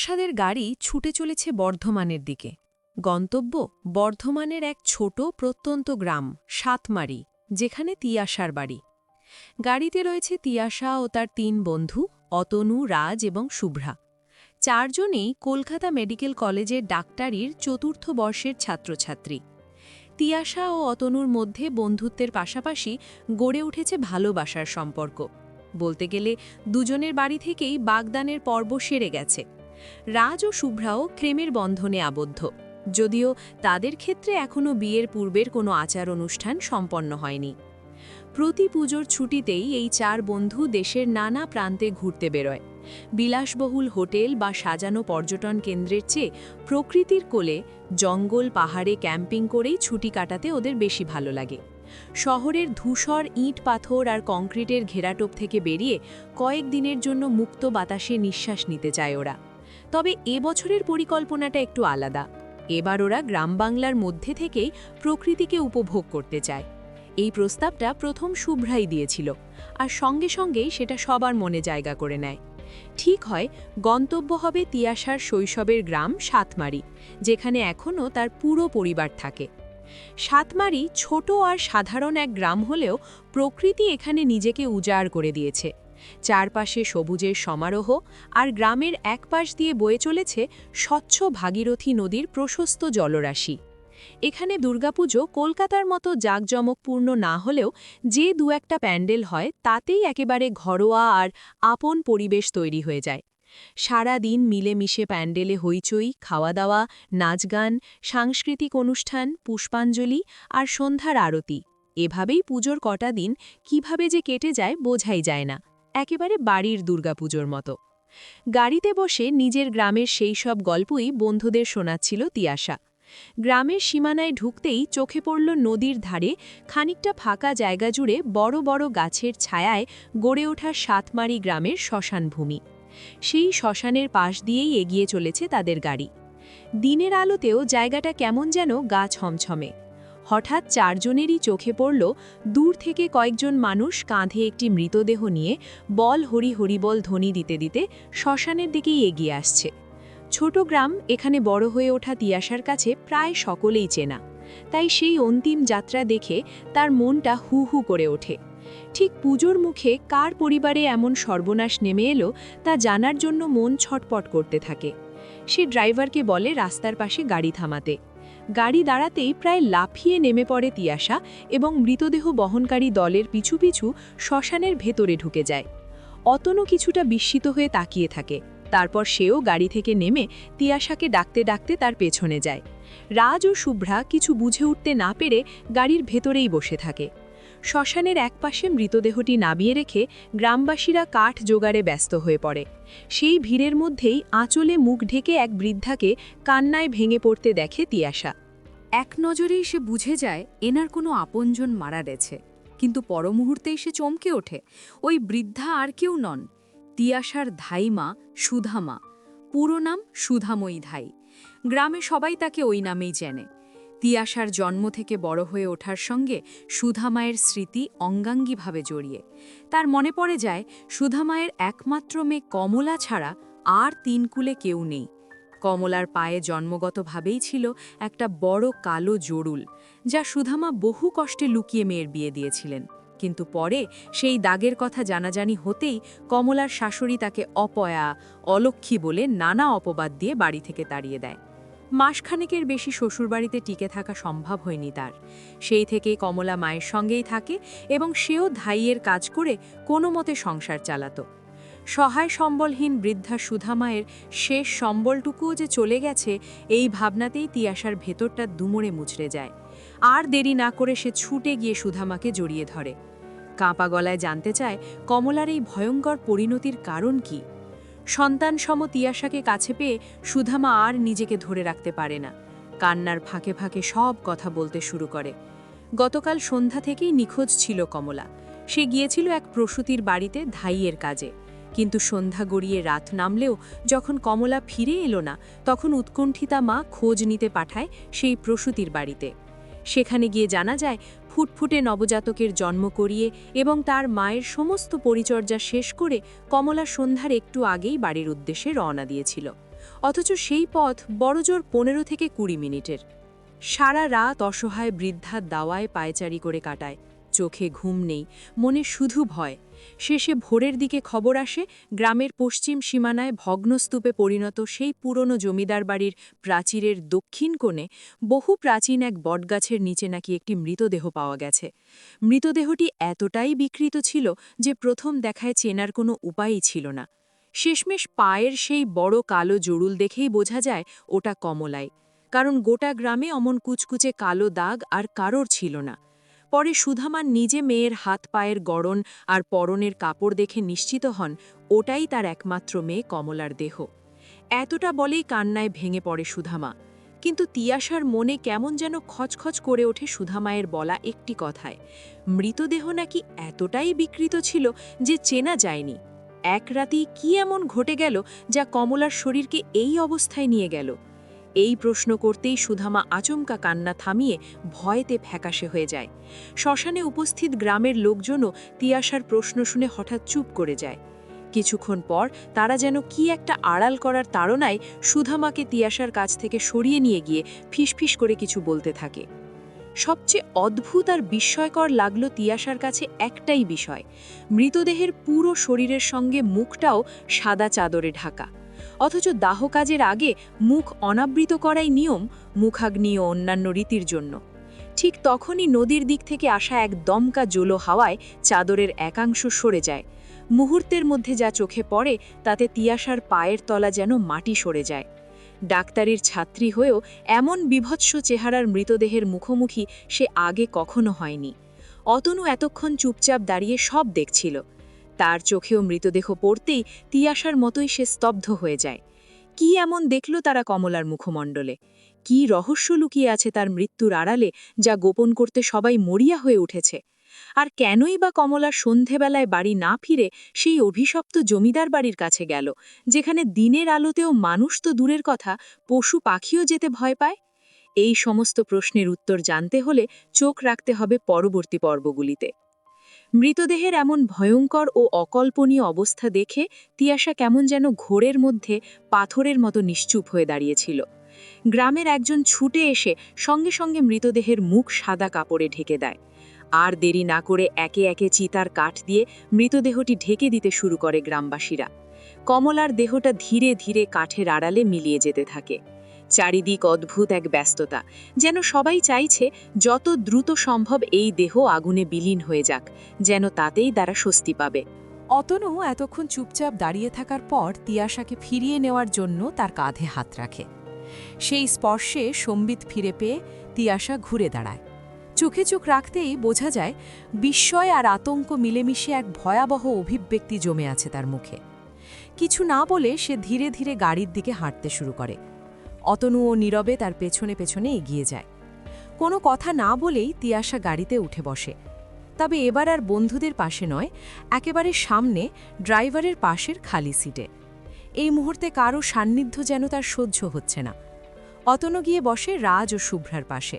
তিয়াশাদের গাড়ি ছুটে চলেছে বর্ধমানের দিকে। গন্তব্য বর্ধমানের এক ছোট প্রত্যন্ত গ্রাম সাতমারি, যেখানে তিয়াশার বাড়ি। গাড়িতে রয়েছে তিয়াশা ও তার ৩ বন্ধু অতনু, রাজ এবং শুভ্রা। ৪ জনেই কলকাতা মেডিকেল কলেজের ডাক্তারির ৪র্থ বর্ষের ছাত্রছাত্রী। তিয়াশা ও অতনুর মধ্যে বন্ধুত্বের পাশাপাশি গড়ে উঠেছে ভালোবাসার সম্পর্ক। বলতে গেলে দুজনের বাড়ি থেকেই বাগদানের পর্ব সেরে গেছে। রাজ ও শুভ্রাও প্রেমের বন্ধনে আবদ্ধ, যদিও তাদের ক্ষেত্রে এখনও বিয়ের পূর্বের কোনো আচার অনুষ্ঠান সম্পন্ন হয়নি। প্রতি পুজোর ছুটিতেই এই ৪ বন্ধু দেশের নানা প্রান্তে ঘুরতে বেরোয়। বিলাসবহুল হোটেল বা সাজানো পর্যটন কেন্দ্রের চেয়ে প্রকৃতির কোলে জঙ্গল পাহাড়ে ক্যাম্পিং করেই ছুটি কাটাতে ওদের বেশি ভালো লাগে। শহরের ধূসর ইট পাথর আর কংক্রিটের ঘেরাটোপ থেকে বেরিয়ে কয়েকদিনের জন্য মুক্ত বাতাসে নিঃশ্বাস নিতে চায় ওরা। তবে এবছরের পরিকল্পনাটা একটু আলাদা। এবার ওরা গ্রাম বাংলার মধ্যে থেকেই প্রকৃতিকে উপভোগ করতে চায়। এই প্রস্তাবটা প্রথম শুভ্রাই দিয়েছিল, আর সঙ্গে সঙ্গেই সেটা সবার মনে জায়গা করে নেয়। ঠিক হয়, গন্তব্য হবে তিয়াশার শৈশবের গ্রাম সাতমারি, যেখানে এখনও তার পুরো পরিবার থাকে। সাতমারি ছোট আর সাধারণ এক গ্রাম হলেও প্রকৃতি এখানে নিজেকে উজাড় করে দিয়েছে। চারপাশে সবুজের সমারোহ, আর গ্রামের এক পাশ দিয়ে বয়ে চলেছে স্বচ্ছ ভাগীরথী নদীর প্রশস্ত জলরাশি। এখানে দুর্গাপুজো কলকাতার মতো জাঁকজমকপূর্ণ না হলেও যে দু একটা প্যান্ডেল হয় তাতেই একেবারে ঘরোয়া আর আপন পরিবেশ তৈরি হয়ে যায়। সারা দিন মিলেমিশে প্যান্ডেলে হইচই, খাওয়া দাওয়া, নাচ গান, সাংস্কৃতিক অনুষ্ঠান, পুষ্পাঞ্জলি আর সন্ধ্যার আরতি। এভাবেই পুজোর কটা দিন কিভাবে যে কেটে যায় বোঝাই যায় না, একেবারে বাড়ির দুর্গাপুজোর মতো। গাড়িতে বসে নিজের গ্রামের সেই সব গল্পই বন্ধুদের শোনাচ্ছিল তিয়াশা। গ্রামের সীমানায় ঢুকতেই চোখে পড়ল নদীর ধারে খানিকটা ফাঁকা জায়গা জুড়ে বড় বড় গাছের ছায়ায় গড়ে ওঠা সাতমারি গ্রামের শ্মশানভূমি। সেই শ্মশানের পাশ দিয়েই এগিয়ে চলেছে তাদের গাড়ি। দিনের আলোতেও জায়গাটা কেমন যেন গা ছমছমে। হঠাৎ ৪ জনেরই চোখে পড়ল দূর থেকে কয়েকজন মানুষ কাঁধে একটি মৃতদেহ নিয়ে বল হরি হরিবল ধ্বনি দিতে দিতে শ্মশানের দিকেই এগিয়ে আসছে। ছোট গ্রাম, এখানে বড় হয়ে ওঠা তিয়াশার কাছে প্রায় সকলেই চেনা, তাই সেই অন্তিম যাত্রা দেখে তার মনটা হু হু করে ওঠে। ঠিক পুজোর মুখে কার পরিবারে এমন সর্বনাশ নেমে এলো তা জানার জন্য মন ছটপট করতে থাকে। সে ড্রাইভারকে বলে রাস্তার পাশে গাড়ি থামাতে। গাড়ি দাঁড়াতেই প্রায় লাফিয়ে নেমে পড়ে তিয়াশা এবং মৃতদেহ বহনকারী দলের পিছু পিছু শ্মশানের ভেতরে ঢুকে যায়। অতনু কিছুটা বিস্মিত হয়ে তাকিয়ে থাকে, তারপর সেও গাড়ি থেকে নেমে তিয়াশাকে ডাকতে ডাকতে তার পেছনে যায়। রাজ ও শুভ্রা কিছু বুঝে উঠতে না পেরে গাড়ির ভেতরেই বসে থাকে। শ্মশানের একপাশে মৃতদেহটি নামিয়ে রেখে গ্রামবাসীরা কাঠ জোগাড়ে ব্যস্ত হয়ে পড়ে। সেই ভিড়ের মধ্যেই আঁচলে মুখ ঢেকে এক বৃদ্ধাকে কান্নায় ভেঙে পড়তে দেখে তিয়াশা। এক নজরেই সে বুঝে যায় এনার কোনো আপনজন মারা গেছে, কিন্তু পর মুহূর্তেই সে চমকে ওঠে। ওই বৃদ্ধা আর কেউ নন, তিয়াশার ধাইমা সুধামা। পুরো নাম সুধাময়ী ধাই। গ্রামে সবাই তাকে ওই নামেই চেনে। তিয়াশার জন্ম থেকে বড় হয়ে ওঠার সঙ্গে সুধামায়ের স্মৃতি অঙ্গাঙ্গীভাবে জড়িয়ে। তার মনে পড়ে যায় সুধামায়ের একমাত্র মেয়ে কমলা ছাড়া আর ৩ কুলে কেউ নেই। কমলার পায়ে জন্মগতভাবেই ছিল একটা বড় কালো জড়ুল, যা সুধামা বহু কষ্টে লুকিয়ে মেয়ের বিয়ে দিয়েছিলেন। কিন্তু পরে সেই দাগের কথা জানাজানি হতেই কমলার শাশুড়ি তাকে অপয়া, অলক্ষ্মী বলে নানা অপবাদ দিয়ে বাড়ি থেকে তাড়িয়ে দেয়। মাসখানেকের বেশি শ্বশুরবাড়িতে টিকে থাকা সম্ভব হয়নি তার। সেই থেকেই কমলা মায়ের সঙ্গেই থাকে এবং সেও ধাইয়ের কাজ করে কোনো মতে সংসার চালাত। সহায় সম্বলহীন বৃদ্ধা সুধামায়ের শেষ সম্বলটুকুও যে চলে গেছে, এই ভাবনাতেই তিয়াশার ভেতরটা দুমড়ে মুচড়ে যায়। আর দেরি না করে সে ছুটে গিয়ে সুধামাকে জড়িয়ে ধরে। কাঁপা গলায় জানতে চায় কমলার এই ভয়ঙ্কর পরিণতির কারণ কি। সন্তানসম তিয়াশাকে কাছে পেয়ে সুধামা আর নিজেকে ধরে রাখতে পারে না। কান্নার ফাঁকে ফাঁকে সব কথা বলতে শুরু করে। গতকাল সন্ধ্যা থেকেই নিখোঁজ ছিল কমলা। সে গিয়েছিল এক প্রসূতির বাড়িতে ধাইয়ের কাজে, কিন্তু সন্ধ্যা গড়িয়ে রাত নামলেও যখন কমলা ফিরে এলো না, তখন উৎকণ্ঠিতা মা খোঁজ নিতে পাঠায় সেই প্রসূতির বাড়িতে। সেখানে গিয়ে জানা যায় ফুটফুটে নবজাতকের জন্ম করিয়ে এবং তার মায়ের সমস্ত পরিচর্যা শেষ করে কমলা সন্ধ্যার একটু আগেই বাড়ির উদ্দেশ্যে রওনা দিয়েছিল। অথচ সেই পথ বড়জোর 15 থেকে 20 মিনিটের। সারা রাত অসহায় বৃদ্ধার দাওয়ায় পায়চারি করে কাটায়, চোখে ঘুম নেই, মনে শুধু ভয়। শেষে ভোরের দিকে খবর আসে গ্রামের পশ্চিম সীমানায় ভগ্নস্তূপে পরিণত সেই পুরনো জমিদার বাড়ির প্রাচীরের দক্ষিণ কোণে বহু প্রাচীন এক বটগাছের নিচে নাকি একটি মৃতদেহ পাওয়া গেছে। মৃতদেহটি এতটাই বিকৃত ছিল যে প্রথম দেখায় চেনার কোনো উপায়ই ছিল না। শেষমেশ পায়ের সেই বড় কালো জরুল দেখেই বোঝা যায় ওটা কমলাই, কারণ গোটা গ্রামে অমন কুচকুচে কালো দাগ আর কারোর ছিল না। পরে সুধামা নিজে মেয়ের হাত পায়ের গড়ন আর পরনের কাপড় দেখে নিশ্চিত হন ওটাই তার একমাত্র মেয়ে কমলার দেহ। এতটা বলেই কান্নায় ভেঙে পড়ে সুধামা। কিন্তু তিয়াশার মনে কেমন যেন খচখচ করে ওঠে সুধামায়ের বলা একটি কথায়, মৃতদেহ নাকি এতটাই বিকৃত ছিল যে চেনা যায়নি। এক রাতেই কি এমন ঘটে গেল যা কমলার শরীরকে এই অবস্থায় নিয়ে গেল? এই প্রশ্ন করতেই সুধামা আচমকা কান্না থামিয়ে ভয়েতে ফ্যাকাশে হয়ে যায়। শ্মশানে উপস্থিত গ্রামের লোকজনও তিয়াশার প্রশ্ন শুনে হঠাৎ চুপ করে যায়। কিছুক্ষণ পর তারা যেন কি একটা আড়াল করার তাড়নায় সুধামাকে তিয়াশার কাছ থেকে সরিয়ে নিয়ে গিয়ে ফিসফিস করে কিছু বলতে থাকে। সবচেয়ে অদ্ভুত আর বিস্ময়কর লাগল তিয়াশার কাছে একটাই বিষয়, মৃতদেহের পুরো শরীরের সঙ্গে মুখটাও সাদা চাদরে ঢাকা। অথচ দাহ কাজের আগে মুখ অনাবৃত করাই নিয়ম মুখাগ্নি ও অন্যান্য রীতির জন্য। ঠিক তখনই নদীর দিক থেকে আসা এক দমকা জোলো হাওয়ায় চাদরের একাংশ সরে যায়। মুহূর্তের মধ্যে যা চোখে পড়ে তাতে তিয়াশার পায়ের তলা যেন মাটি সরে যায়। ডাক্তারির ছাত্রী হয়েও এমন বিভৎস চেহারার মৃতদেহের মুখোমুখি সে আগে কখনো হয়নি। অতনু এতক্ষণ চুপচাপ দাঁড়িয়ে সব দেখছিল। তার চোখেও মৃতদেহ পড়তেই তিয়াশার মতোই সে স্তব্ধ হয়ে যায়। কি এমন দেখল তারা কমলার মুখমণ্ডলে? কি রহস্য লুকিয়ে আছে তার মৃত্যুর আড়ালে, যা গোপন করতে সবাই মরিয়া হয়ে উঠেছে? আর কেনই বা কমলার সন্ধেবেলায় বাড়ি না ফিরে সেই অভিশপ্ত জমিদার বাড়ির কাছে গেল, যেখানে দিনের আলোতেও মানুষ তো দূরের কথা, পশু পাখিও যেতে ভয় পায়? এই সমস্ত প্রশ্নের উত্তর জানতে হলে চোখ রাখতে হবে পরবর্তী পর্বগুলিতে। মৃতদেহের এমন ভয়ঙ্কর ও অকল্পনীয় অবস্থা দেখে তিয়াশা কেমন যেন ঘোরের মধ্যে পাথরের মতো নিশ্চুপ হয়ে দাঁড়িয়েছিল। গ্রামের একজন ছুটে এসে সঙ্গে সঙ্গে মৃতদেহের মুখ সাদা কাপড়ে ঢেকে দেয়। আর দেরি না করে একে একে চিতার কাঠ দিয়ে মৃতদেহটি ঢেকে দিতে শুরু করে গ্রামবাসীরা। কমলার দেহটা ধীরে ধীরে কাঠের আড়ালে মিলিয়ে যেতে থাকে। চারিদিক অদ্ভুত এক ব্যস্ততা, যেন সবাই চাইছে যত দ্রুত সম্ভব এই দেহ আগুনে বিলীন হয়ে যাক, যেন তাতেই তারা স্বস্তি পাবে। অতনু এতক্ষণ চুপচাপ দাঁড়িয়ে থাকার পর তিয়াশাকে ফিরিয়ে নেওয়ার জন্য তার কাঁধে হাত রাখে। সেই স্পর্শে সম্বিত ফিরে পেয়ে তিয়াশা ঘুরে দাঁড়ায়। চোখে চোখ রাখতেই বোঝা যায় বিস্ময় আর আতঙ্ক মিলেমিশে এক ভয়াবহ অভিব্যক্তি জমে আছে তার মুখে। কিছু না বলে সে ধীরে ধীরে গাড়ির দিকে হাঁটতে শুরু করে। অতনুও নীরবে তার পেছনে পেছনে এগিয়ে যায়। কোনো কথা না বলেই তিয়াশা গাড়িতে উঠে বসে। তবে এবার আর বন্ধুদের পাশে নয়, একেবারে সামনে ড্রাইভারের পাশের খালি সিটে। এই মুহূর্তে কারও সান্নিধ্য যেন তার সহ্য হচ্ছে না। অতনু গিয়ে বসে রাজ ও শুভ্রার পাশে।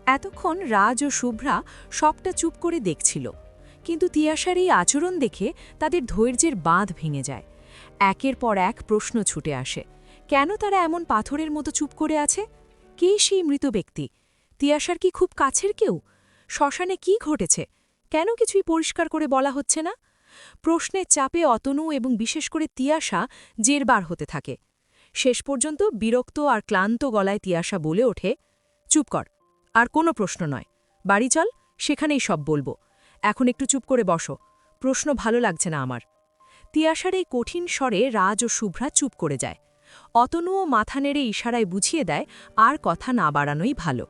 এতক্ষণ রাজ ও শুভ্রা সবটা চুপ করে দেখছিল, কিন্তু তিয়াশার এই আচরণ দেখে তাদের ধৈর্যের বাঁধ ভেঙে যায়। একের পর এক প্রশ্ন ছুটে আসে, কেন তারা এমন পাথরের মতো চুপ করে আছে? কে সেই মৃত ব্যক্তি? তিয়াশার কি খুব কাছের কেউ? শ্মশানে কি ঘটেছে? কেন কিছুই পরিষ্কার করে বলা হচ্ছে না? প্রশ্নের চাপে অতনু এবং বিশেষ করে তিয়াশা জেরবার হতে থাকে। শেষ পর্যন্ত বিরক্ত আর ক্লান্ত গলায় তিয়াশা বলে ওঠে, চুপ কর, আর কোনো প্রশ্ন নয়, বাড়ি চল, সেখানেই সব বলবো। এখন একটু চুপ করে বসো, প্রশ্ন ভালো লাগছে না আমার। তিয়াশার এই কঠিন স্বরে রাজ ও শুভ্রা চুপ করে যায়। অতনুও মাথা নেড়ে ইশারায় বুঝিয়ে দেয় আর কথা না বাড়ানোই ভালো।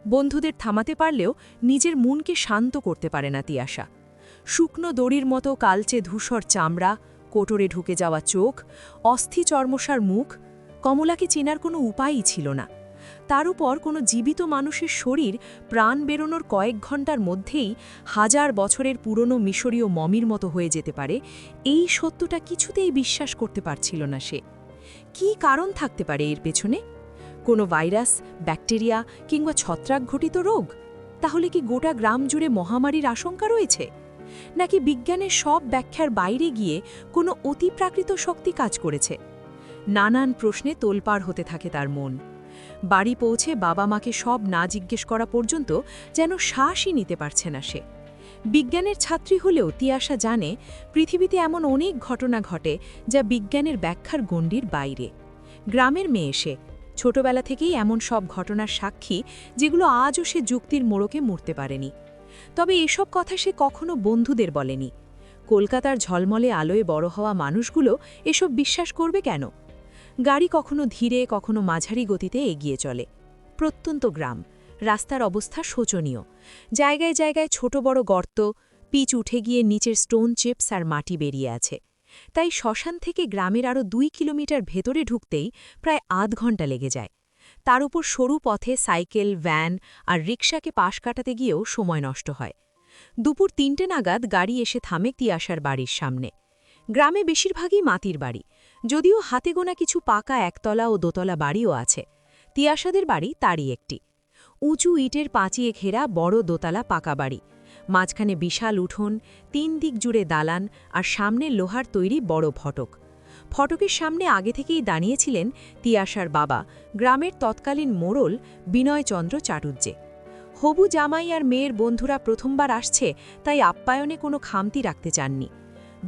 বন্ধুদের থামাতে পারলেও নিজের মনকে শান্ত করতে পারে না তিয়াশা। শুকনো দড়ির মতো কালচে ধূসর চামড়া, কোটরে ঢুকে যাওয়া চোখ, অস্থি চর্মসার মুখ, কমলাকে চেনার কোনো উপায়ই ছিল না। তার উপর কোনো জীবিত মানুষের শরীর প্রাণ বেরোনোর কয়েক ঘন্টার মধ্যেই হাজার বছরের পুরনো মিশরীয় মমির মতো হয়ে যেতে পারে, এই সত্যটা কিছুতেই বিশ্বাস করতে পারছিল না সে। কী কারণ থাকতে পারে এর পেছনে? কোনো ভাইরাস, ব্যাকটেরিয়া কিংবা ছত্রাকঘটিত রোগ? তাহলে কি গোটা গ্রাম জুড়ে মহামারীর আশঙ্কা রয়েছে? নাকি বিজ্ঞানের সব ব্যাখ্যার বাইরে গিয়ে কোনো অতিপ্রাকৃত শক্তি কাজ করেছে? নানান প্রশ্নে তোলপাড় হতে থাকে তার মন। বাড়ি পৌঁছে বাবা মাকে সব না জিজ্ঞেস করা পর্যন্ত যেন শ্বাসই নিতে পারছে না সে। বিজ্ঞানের ছাত্রী হলেও তিয়াশা জানে পৃথিবীতে এমন অনেক ঘটনা ঘটে যা বিজ্ঞানের ব্যাখ্যার গণ্ডির বাইরে। গ্রামের মেয়ে সে, ছোটবেলা থেকেই এমন সব ঘটনার সাক্ষী যেগুলো আজও সে যুক্তির মোড়কে মুড়তে পারেনি। তবে এসব কথা সে কখনো বন্ধুদের বলেনি। কলকাতার ঝলমলে আলোয় বড় হওয়া মানুষগুলো এসব বিশ্বাস করবে কেন? গাড়ি কখনো ধীরে কখনো মাঝারি গতিতে এগিয়ে চলে। প্রত্যন্ত গ্রাম, রাস্তার অবস্থা শোচনীয়। জায়গায় জায়গায় ছোট বড় গর্ত, পিচ উঠে গিয়ে নিচের স্টোন চিপস আর মাটি বেরিয়ে আছে। তাই শ্মশান থেকে গ্রামের আরও 2 কিলোমিটার ভেতরে ঢুকতেই প্রায় আধ ঘন্টা লেগে যায়। তার উপর সরু পথে সাইকেল, ভ্যান আর রিকশাকে পাশ কাটাতে গিয়েও সময় নষ্ট হয়। দুপুর 3টে নাগাদ গাড়ি এসে থামে তিয়াশার বাড়ির সামনে। গ্রামে বেশিরভাগই মাটির বাড়ি, যদিও হাতে গোনা কিছু পাকা একতলা ও দোতলা বাড়িও আছে। তিয়াশাদের বাড়ি তারই একটি। উঁচু ইটের পাঁচিয়ে ঘেরা বড় দোতলা পাকা বাড়ি, মাঝখানে বিশাল উঠোন, 3 দিক জুড়ে দালান আর সামনে লোহার তৈরি বড় ফটক। ফটকের সামনে আগে থেকেই দাঁড়িয়েছিলেন তিয়াশার বাবা, গ্রামের তৎকালীন মোড়ল বিনয়চন্দ্র চাটুর্যে। হবু জামাই আর মেয়ের বন্ধুরা প্রথমবার আসছে, তাই আপ্যায়নে কোনো খামতি রাখতে চাননি।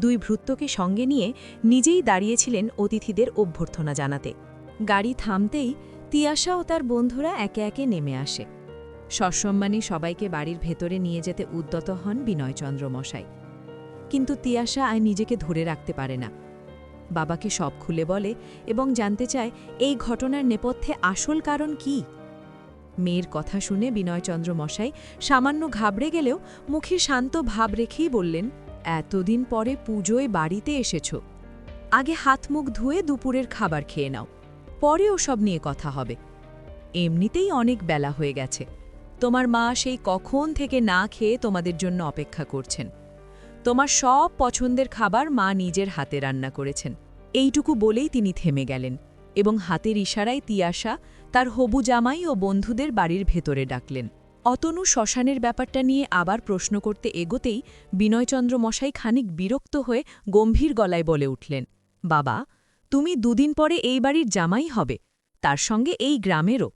2 ভৃত্যকে সঙ্গে নিয়ে নিজেই দাঁড়িয়েছিলেন অতিথিদের অভ্যর্থনা জানাতে। গাড়ি থামতেই তিয়াশা ও তার বন্ধুরা একে একে নেমে আসে। সসম্মানী সবাইকে বাড়ির ভেতরে নিয়ে যেতে উদ্যত হন বিনয়চন্দ্র মশাই। কিন্তু তিয়াশা আর নিজেকে ধরে রাখতে পারে না। বাবাকে সব খুলে বলে এবং জানতে চায় এই ঘটনার নেপথ্যে আসল কারণ কি। মেয়ের কথা শুনে বিনয়চন্দ্র মশাই সামান্য ঘাবড়ে গেলেও মুখে শান্ত ভাব রেখেই বললেন, এতদিন পরে পুজোয় বাড়িতে এসেছ, আগে হাত মুখ ধুয়ে দুপুরের খাবার খেয়ে নাও, পরে ওসব নিয়ে কথা হবে। এমনিতেই অনেক বেলা হয়ে গেছে, তোমার মা সেই কখন থেকে না খেয়ে তোমাদের জন্য অপেক্ষা করছেন। তোমার সব পছন্দের খাবার মা নিজের হাতে রান্না করেছেন। এইটুকু বলেই তিনি থেমে গেলেন এবং হাতের ইশারায় তিয়াশা তার হবু জামাই ও বন্ধুদের বাড়ির ভেতরে ডাকলেন। অতনু শ্মশানের ব্যাপারটা নিয়ে আবার প্রশ্ন করতে এগোতেই বিনয়চন্দ্র মশাই খানিক বিরক্ত হয়ে গম্ভীর গলায় বলে উঠলেন, বাবা, তুমি 2 দিন পরে এই বাড়ির জামাই হবে, তার সঙ্গে এই গ্রামেরও।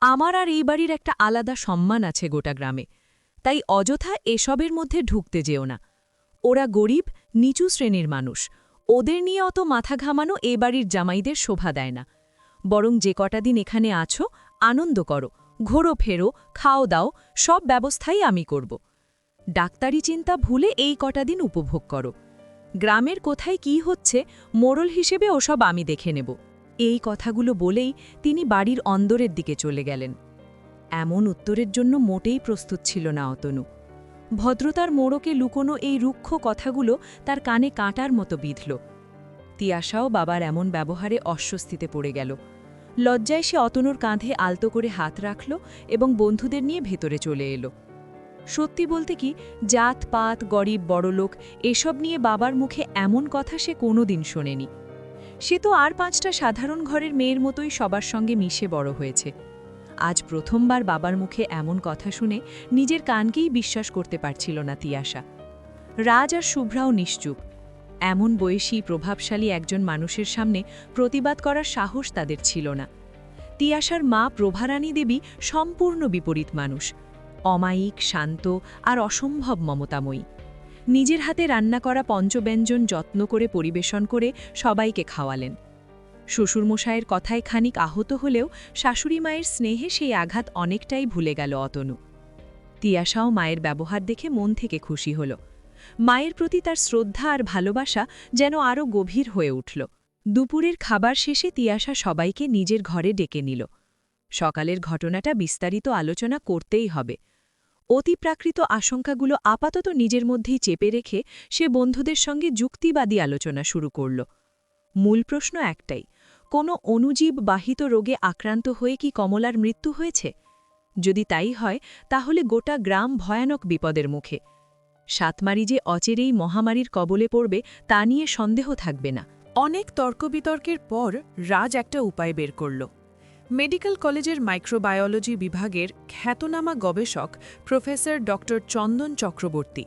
আমার আর এই বাড়ির একটা আলাদা সম্মান আছে গোটা গ্রামে, তাই অযথা এসবের মধ্যে ঢুকতে যেও না। ওরা গরিব, নিচু শ্রেণীর মানুষ, ওদের নিয়ে অত মাথা ঘামানো এ বাড়ির জামাইদের শোভা দেয় না। বরং যে কটা দিন এখানে আছো আনন্দ করো, ঘোরো ফেরো, খাও দাও, সব ব্যবস্থাই আমি করব। ডাক্তারি চিন্তা ভুলে এই কটা দিন উপভোগ করো। গ্রামের কোথায় কি হচ্ছে মোড়ল হিসেবে ওসব আমি দেখে নেব। এই কথাগুলো বলেই তিনি বাড়ির অন্দরের দিকে চলে গেলেন। এমন উত্তরের জন্য মোটেই প্রস্তুত ছিল না অতনু। ভদ্রতার মোড়কে লুকোনো এই রুক্ষ কথাগুলো তার কানে কাঁটার মতো বিঁধল। তিয়াশাও বাবার এমন ব্যবহারে অস্বস্তিতে পড়ে গেল। লজ্জায় সে অতনুর কাঁধে আলতো করে হাত রাখল এবং বন্ধুদের নিয়ে ভেতরে চলে এলো। সত্যি বলতে কি, জাতপাত, গরিব বড়লোক এসব নিয়ে বাবার মুখে এমন কথা সে কোনোদিন শোনেনি। সে তো আর 5টা সাধারণ ঘরের মেয়ের মতোই সবার সঙ্গে মিশে বড় হয়েছে। আজ প্রথমবার বাবার মুখে এমন কথা শুনে নিজের কানকেই বিশ্বাস করতে পারছিল না তিয়াশা। রাজ আর শুভ্রাও নিশ্চুপ। এমন বয়সী প্রভাবশালী একজন মানুষের সামনে প্রতিবাদ করার সাহস তাদের ছিল না। তিয়াশার মা প্রভারানী দেবী সম্পূর্ণ বিপরীত মানুষ, অমায়িক, শান্ত আর অসম্ভব মমতাময়ী। নিজের হাতে রান্না করা পঞ্চব্যঞ্জন যত্ন করে পরিবেশন করে সবাইকে খাওয়ালেন। শ্বশুরমশায়ের কথায় খানিক আহত হলেও শাশুড়ি মায়ের স্নেহে সেই আঘাত অনেকটাই ভুলে গেল অতনু। তিয়াশাও মায়ের ব্যবহার দেখে মন থেকে খুশি হল। মায়ের প্রতি তার শ্রদ্ধা আর ভালোবাসা যেন আরও গভীর হয়ে উঠল। দুপুরের খাবার শেষে তিয়াশা সবাইকে নিজের ঘরে ডেকে নিল। সকালের ঘটনাটা বিস্তারিত আলোচনা করতেই হবে। অতিপ্রাকৃত আশঙ্কাগুলো আপাতত নিজের মধ্যেই চেপে রেখে সে বন্ধুদের সঙ্গে যুক্তিবাদী আলোচনা শুরু করল। মূল প্রশ্ন একটাই, কোনো অণুজীব বাহিত রোগে আক্রান্ত হয়ে কি কমলার মৃত্যু হয়েছে? যদি তাই হয় তাহলে গোটা গ্রাম ভয়ানক বিপদের মুখে। সাতমারি যে অচেরেই মহামারীর কবলে পড়বে তা নিয়ে সন্দেহ থাকবে না। অনেক তর্কবিতর্কের পর রাজ একটা উপায় বের করল। মেডিকেল কলেজের মাইক্রোবায়োলজি বিভাগের খ্যাতনামা গবেষক প্রফেসর ডক্টর চন্দন চক্রবর্তী।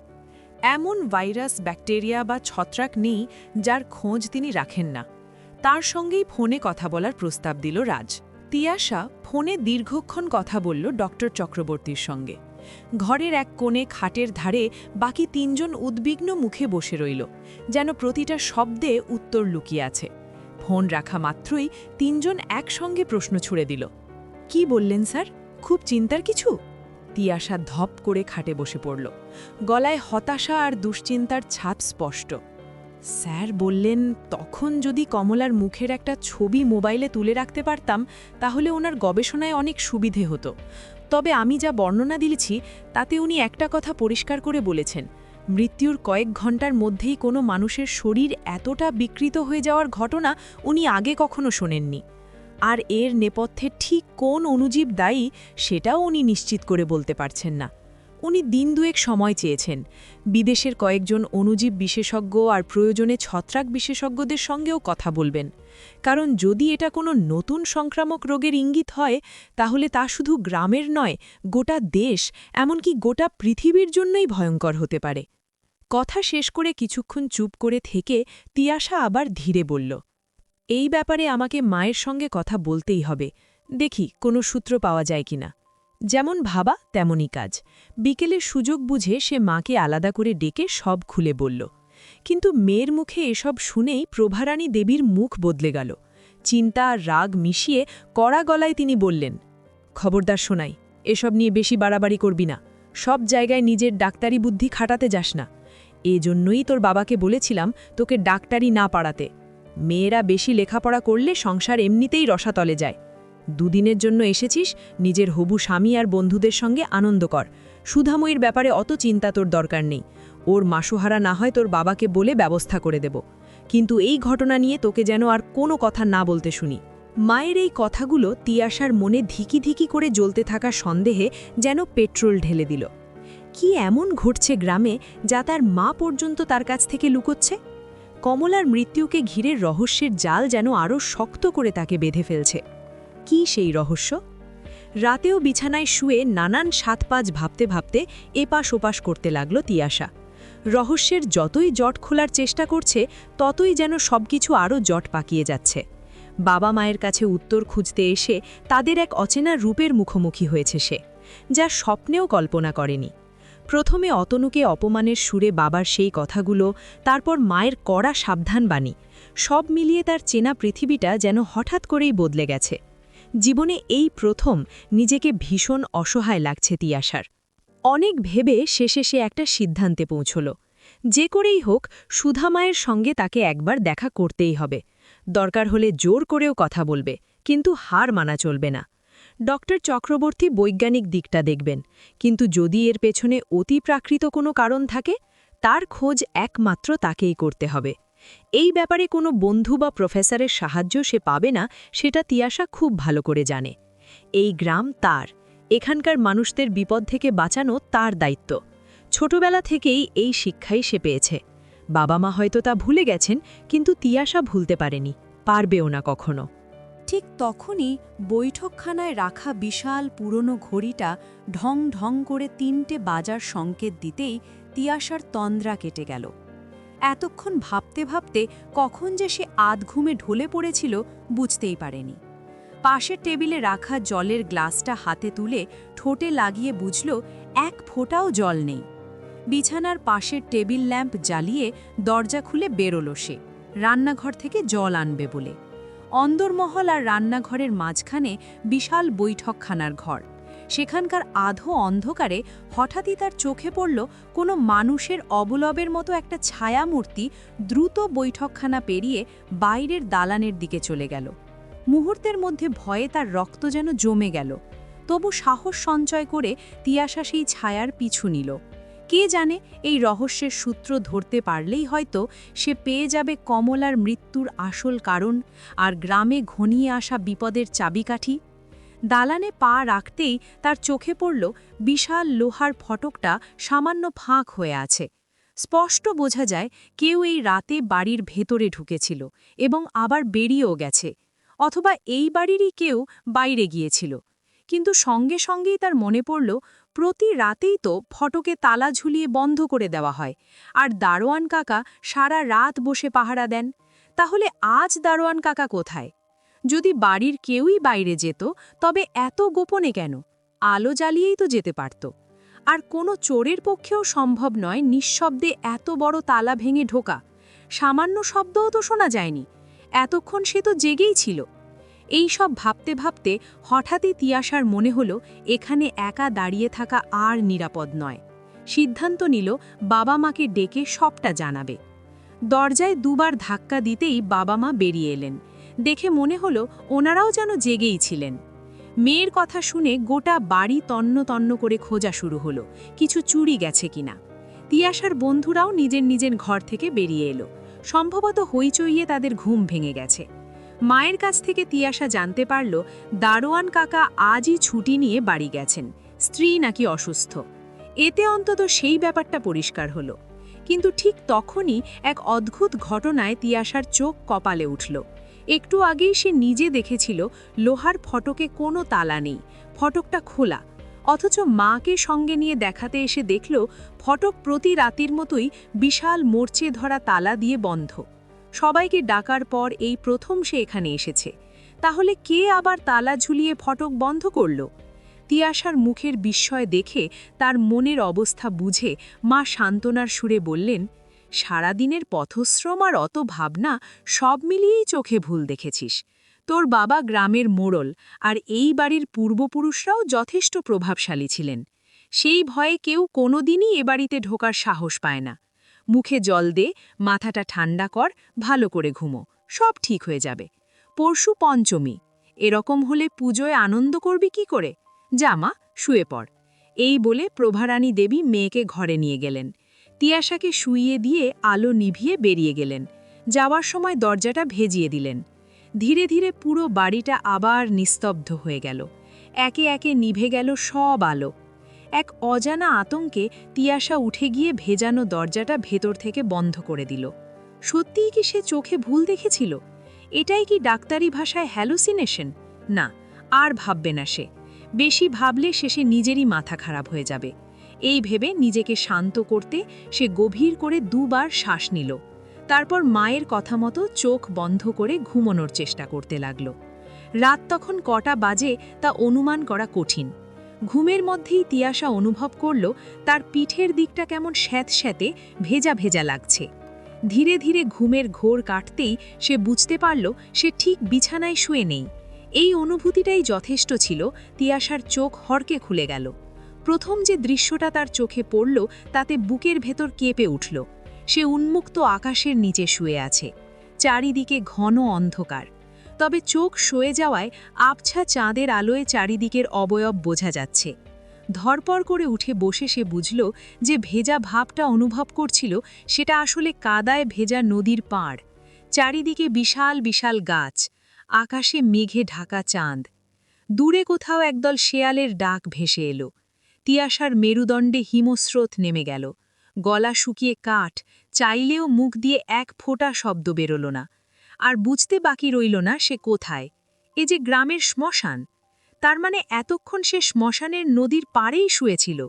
এমন ভাইরাস, ব্যাকটেরিয়া বা ছত্রাক নেই যার খোঁজ তিনি রাখেন না। তার সঙ্গেই ফোনে কথা বলার প্রস্তাব দিল রাজ। তিয়াশা ফোনে দীর্ঘক্ষণ কথা বলল ডক্টর চক্রবর্তীর সঙ্গে। ঘরের এক কোণে খাটের ধারে বাকি ৩ জন উদ্বিগ্ন মুখে বসে রইল, যেন প্রতিটা শব্দে উত্তর লুকিয়ে আছে। ফোন রাখা মাত্রই ৩ জন একসঙ্গে প্রশ্ন ছুড়ে দিল। কি বললেন স্যার? খুব চিন্তার কিছু? তিয়াশা ধপ করে খাটে বসে পড়ল। গলায় হতাশা আর দুশ্চিন্তার ছাপ স্পষ্ট। স্যার বললেন, তখন যদি কমলার মুখের একটা ছবি মোবাইলে তুলে রাখতে পারতাম তাহলে ওনার গবেষণায় অনেক সুবিধে হতো। তবে আমি যা বর্ণনা দিয়েছি তাতে উনি একটা কথা পরিষ্কার করে বলেছেন, মৃত্যুর কয়েক ঘন্টার মধ্যেই কোনো মানুষের শরীর এতটা বিকৃত হয়ে যাওয়ার ঘটনা উনি আগে কখনো শোনেননি। আর এর নেপথ্যে ঠিক কোন অণুজীব দায়ী সেটাও উনি নিশ্চিত করে বলতে পারছেন না। উনি দিন দুয়েক সময় চেয়েছেন, বিদেশের কয়েকজন অণুজীব বিশেষজ্ঞ আর প্রয়োজনে ছত্রাক বিশেষজ্ঞদের সঙ্গেও কথা বলবেন। কারণ যদি এটা কোনো নতুন সংক্রামক রোগের ইঙ্গিত হয় তাহলে তা শুধু গ্রামের নয়, গোটা দেশ, এমনকি গোটা পৃথিবীর জন্যই ভয়ঙ্কর হতে পারে। কথা শেষ করে কিছুক্ষণ চুপ করে থেকে তিয়াশা আবার ধীরে বলল, এই ব্যাপারে আমাকে মায়ের সঙ্গে কথা বলতেই হবে, দেখি কোনো সূত্র পাওয়া যায় কিনা। যেমন ভাবা তেমনই কাজ। বিকেলের সুযোগ বুঝে সে মাকে আলাদা করে ডেকে সব খুলে বলল। কিন্তু মেয়ের মুখে এসব শুনেই প্রভারানী দেবীর মুখ বদলে গেল। চিন্তা আর রাগ মিশিয়ে কড়া গলায় তিনি বললেন, খবরদার শোনাই, এসব নিয়ে বেশি বাড়াবাড়ি করবি না। সব জায়গায় নিজের ডাক্তারি বুদ্ধি খাটাতে যাস না। এজন্যই তোর বাবাকে বলেছিলাম তোকে ডাক্তারি না পাড়াতে। মেয়েরা বেশি লেখাপড়া করলে সংসার এমনিতেই রসাতলে যায়। দুদিনের জন্য এসেছিস, নিজের হবু স্বামী আর বন্ধুদের সঙ্গে আনন্দ কর। সুধাময়ীর ব্যাপারে অত চিন্তা তোর দরকার নেই। ওর মাসোহারা না হয় তোর বাবাকে বলে ব্যবস্থা করে দেব, কিন্তু এই ঘটনা নিয়ে তোকে যেন আর কোনো কথা না বলতে শুনি। মায়ের এই কথাগুলো তিয়াশার মনে ধিকি ধিকি করে জ্বলতে থাকা সন্দেহে যেন পেট্রোল ঢেলে দিল। কি এমন ঘটছে গ্রামে যা তার মা পর্যন্ত তার কাছ থেকে লুকোচ্ছে? কমলার মৃত্যুকে ঘিরে রহস্যের জাল যেন আরও শক্ত করে তাকে বেঁধে ফেলছে। কি সেই রহস্য? রাতেও বিছানায় শুয়ে নানান সাতপাঁচ ভাবতে ভাবতে এপাশ ওপাশ করতে লাগল তিয়াশা। রহস্যের যতই জট খোলার চেষ্টা করছে ততই যেন সবকিছু আরও জট পাকিয়ে যাচ্ছে। বাবা মায়ের কাছে উত্তর খুঁজতে এসে তাদের এক অচেনা রূপের মুখোমুখি হয়েছে সে, যা স্বপ্নেও কল্পনা করেনি। প্রথমে অতনুকে অপমানের সুরে বাবার সেই কথাগুলো, তারপর মায়ের কড়া সাবধানবাণী, সব মিলিয়ে তার চেনা পৃথিবীটা যেন হঠাৎ করেই বদলে গেছে। জীবনে এই প্রথম নিজেকে ভীষণ অসহায় লাগছে তিয়াশার। অনেক ভেবে শেষে সে একটা সিদ্ধান্তে পৌঁছল। যে করেই হোক সুধামায়ের সঙ্গে তাকে একবার দেখা করতেই হবে। দরকার হলে জোর করেও কথা বলবে, কিন্তু হার মানা চলবে না। ডক্টর চক্রবর্তী বৈজ্ঞানিক দিকটা দেখবেন, কিন্তু যদি এর পেছনে অতি প্রাকৃত কোনো কারণ থাকে তার খোঁজ একমাত্র তাকেই করতে হবে। এই ব্যাপারে কোনো বন্ধু বা প্রফেসরের সাহায্য সে পাবে না, সেটা তিয়াশা খুব ভালো করে জানে। এই গ্রাম তার, এখানকার মানুষদের বিপদ থেকে বাঁচানো তার দায়িত্ব। ছোটবেলা থেকেই এই শিক্ষাই সে পেয়েছে। বাবা মা হয়তো তা ভুলে গেছেন, কিন্তু তিয়াশা ভুলতে পারেনি, পারবেও না কখনো। ঠিক তখনই বৈঠকখানায় রাখা বিশাল পুরনো ঘড়িটা ঢং ঢং করে ৩টে বাজার সংকেত দিতেই তিয়াশার তন্দ্রা কেটে গেল। এতক্ষণ ভাবতে ভাবতে কখন যে সে আধঘুমে ঢলে পড়েছিল বুঝতেই পারেনি। পাশের টেবিলে রাখা জলের গ্লাসটা হাতে তুলে ঠোঁটে লাগিয়ে বুঝল এক ফোঁটাও জল নেই। বিছানার পাশের টেবিল ল্যাম্প জ্বালিয়ে দরজা খুলে বেরোল সে, রান্নাঘর থেকে জল আনবে বলে। অন্দরমহল আর রান্নাঘরের মাঝখানে বিশাল বৈঠকখানার ঘর। সেখানকার আধো অন্ধকারে হঠাৎই তার চোখে পড়ল কোনো মানুষের অবলবের মতো একটা ছায়ামূর্তি দ্রুত বৈঠকখানা পেরিয়ে বাইরের দালানের দিকে চলে গেল। মুহূর্তের মধ্যে ভয়ে তার রক্ত যেন জমে গেল। তবু সাহস সঞ্চয় করে তিয়াশা সেই ছায়ার পিছু নিল। কে জানে এই রহস্যের সূত্র ধরতে পারলেই হয়তো সে পেয়ে যাবে কমলার মৃত্যুর আসল কারণ আর গ্রামে ঘনিয়ে আসা বিপদের চাবিকাঠি। দালানে পা রাখতেই তার চোখে পড়ল বিশাল লোহার ফটকটা সামান্য ফাঁক হয়ে আছে। স্পষ্ট বোঝা যায় কেউ এই রাতে বাড়ির ভেতরে ঢুকেছিল এবং আবার বেরিয়েও গেছে, অথবা এই বাড়িরই কেউ বাইরে গিয়েছিল। কিন্তু সঙ্গে সঙ্গেই তার মনে পড়ল প্রতি রাতেই তো ফটকে তালা ঝুলিয়ে বন্ধ করে দেওয়া হয়, আর দারোয়ান কাকা সারা রাত বসে পাহারা দেন। তাহলে আজ দারোয়ান কাকা কোথায়? যদি বাড়ির কেউই বাইরে যেত তবে এত গোপনে কেন? আলো জ্বালিয়েই তো যেতে পারত। আর কোনো চোরের পক্ষেও সম্ভব নয় নিঃশব্দে এত বড় তালা ভেঙে ঢোকা। সামান্য শব্দও তো শোনা যায়নি। এতক্ষণ সে তো জেগেই ছিল। এই সব ভাবতে ভাবতে হঠাৎই তিয়াশার মনে হলো এখানে একা দাঁড়িয়ে থাকা আর নিরাপদ নয়। সিদ্ধান্ত নিল বাবা মাকে ডেকে সবটা জানাবে। দরজায় দুবার ধাক্কা দিতেই বাবা মা বেরিয়ে এলেন। দেখে মনে হলো ওনারাও যেন জেগেই ছিলেন। মেয়ের কথা শুনে গোটা বাড়ি তন্ন তন্ন করে খোঁজা শুরু হলো, কিছু চুরি গেছে কিনা। তিয়াশার বন্ধুরাও নিজের নিজের ঘর থেকে বেরিয়ে এলো। সম্ভবত হইচইয়ে তাদের ঘুম ভেঙে গেছে। মায়ের কাছ থেকে তিয়াশা জানতে পারল দারোয়ান কাকা আজই ছুটি নিয়ে বাড়ি গেছেন, স্ত্রী নাকি অসুস্থ। এতে অন্তত সেই ব্যাপারটা পরিষ্কার হলো। কিন্তু ঠিক তখনই এক অদ্ভুত ঘটনায় তিয়াশার চোখ কপালে উঠল। একটু আগেই সে নিজে দেখেছিল লোহার ফটকে কোনো তালা নেই, ফটকটা খোলা। অথচ মাকে সঙ্গে নিয়ে দেখাতে এসে দেখল ফটক প্রতি রাতের মতোই বিশাল মোর্চে ধরা তালা দিয়ে বন্ধ। সবাইকে ডাকার পর এই প্রথম সে এখানে এসেছে। তাহলে কে আবার তালা ঝুলিয়ে ফটক বন্ধ করল? তিয়াশার মুখের বিস্ময় দেখে তার মনের অবস্থা বুঝে মা সান্ত্বনার সুরে বললেন, সারাদিনের পথশ্রম আর অত ভাবনা সব মিলিয়েই চোখে ভুল দেখেছিস। তোর বাবা গ্রামের মোড়ল, আর এই বাড়ির পূর্বপুরুষরাও যথেষ্ট প্রভাবশালী ছিলেন। সেই ভয়ে কেউ কোনোদিনই এ বাড়িতে ঢোকার সাহস পায় না। মুখে জল দে, মাথাটা ঠান্ডা কর, ভালো করে ঘুমো, সব ঠিক হয়ে যাবে। পরশু পঞ্চমী, এরকম হলে পুজোয় আনন্দ করবি কি করে? যা মা, শুয়ে পড়। এই বলে প্রভারানী দেবী মেয়েকে ঘরে নিয়ে গেলেন। তিয়াশাকে শুইয়ে দিয়ে আলো নিভিয়ে বেরিয়ে গেলেন। যাওয়ার সময় দরজাটা ভেজিয়ে দিলেন। ধীরে ধীরে পুরো বাড়িটা আবার নিস্তব্ধ হয়ে গেল। একে একে নিভে গেল সব আলো। এক অজানা আতঙ্কে তিয়াশা উঠে গিয়ে ভেজানো দরজাটা ভেতর থেকে বন্ধ করে দিল। সত্যিই কি সে চোখে ভুল দেখেছিল? এটাই কি ডাক্তারি ভাষায় হ্যালুসিনেশন? না, আর ভাববে না সে। বেশি ভাবলে শেষে নিজেরই মাথা খারাপ হয়ে যাবে। এই ভেবে নিজেকে শান্ত করতে সে গভীর করে দুবার শ্বাস নিল। তারপর মায়ের কথা মতো চোখ বন্ধ করে ঘুমানোর চেষ্টা করতে লাগল। রাত তখন কটা বাজে তা অনুমান করা কঠিন। ঘুমের মধ্যেই তিয়াশা অনুভব করল তার পিঠের দিকটা কেমন স্যাঁতস্যাঁতে ভেজা ভেজা লাগছে। ধীরে ধীরে ঘুমের ঘোর কাটতেই সে বুঝতে পারল সে ঠিক বিছানায় শুয়ে নেই। এই অনুভূতিটাই যথেষ্ট ছিল। তিয়াশার চোখ হড়কে খুলে গেল। প্রথম যে দৃশ্যটা তার চোখে পড়ল তাতে বুকের ভেতর কেঁপে উঠল। সে উন্মুক্ত আকাশের নিচে শুয়ে আছে, চারিদিকে ঘন অন্ধকার। তবে চোখ সয়ে যাওয়ায় আবছা চাঁদের আলোয় চারিদিকের অবয়ব বোঝা যাচ্ছে। ধরপড় করে উঠে বসে সে বুঝল যে ভেজা ভাবটা অনুভব করছিল সেটা আসলে কাদায় ভেজা নদীর পাড়। চারিদিকে বিশাল বিশাল গাছ, আকাশে মেঘে ঢাকা চাঁদ। দূরে কোথাও একদল শেয়ালের ডাক ভেসে এলো। তিয়াশার মেরুদণ্ডে হিমস্রোত নেমে গেল। গলা শুকিয়ে কাঠ, চাইলেও মুখ দিয়ে এক ফোঁটা শব্দ বেরোল না। আর বুঝতে বাকি রইল না সে কোথায়। এ যে গ্রামের শ্মশান। তার মানে এতক্ষণ সে শ্মশানের নদীর পাড়েই শুয়েছিল।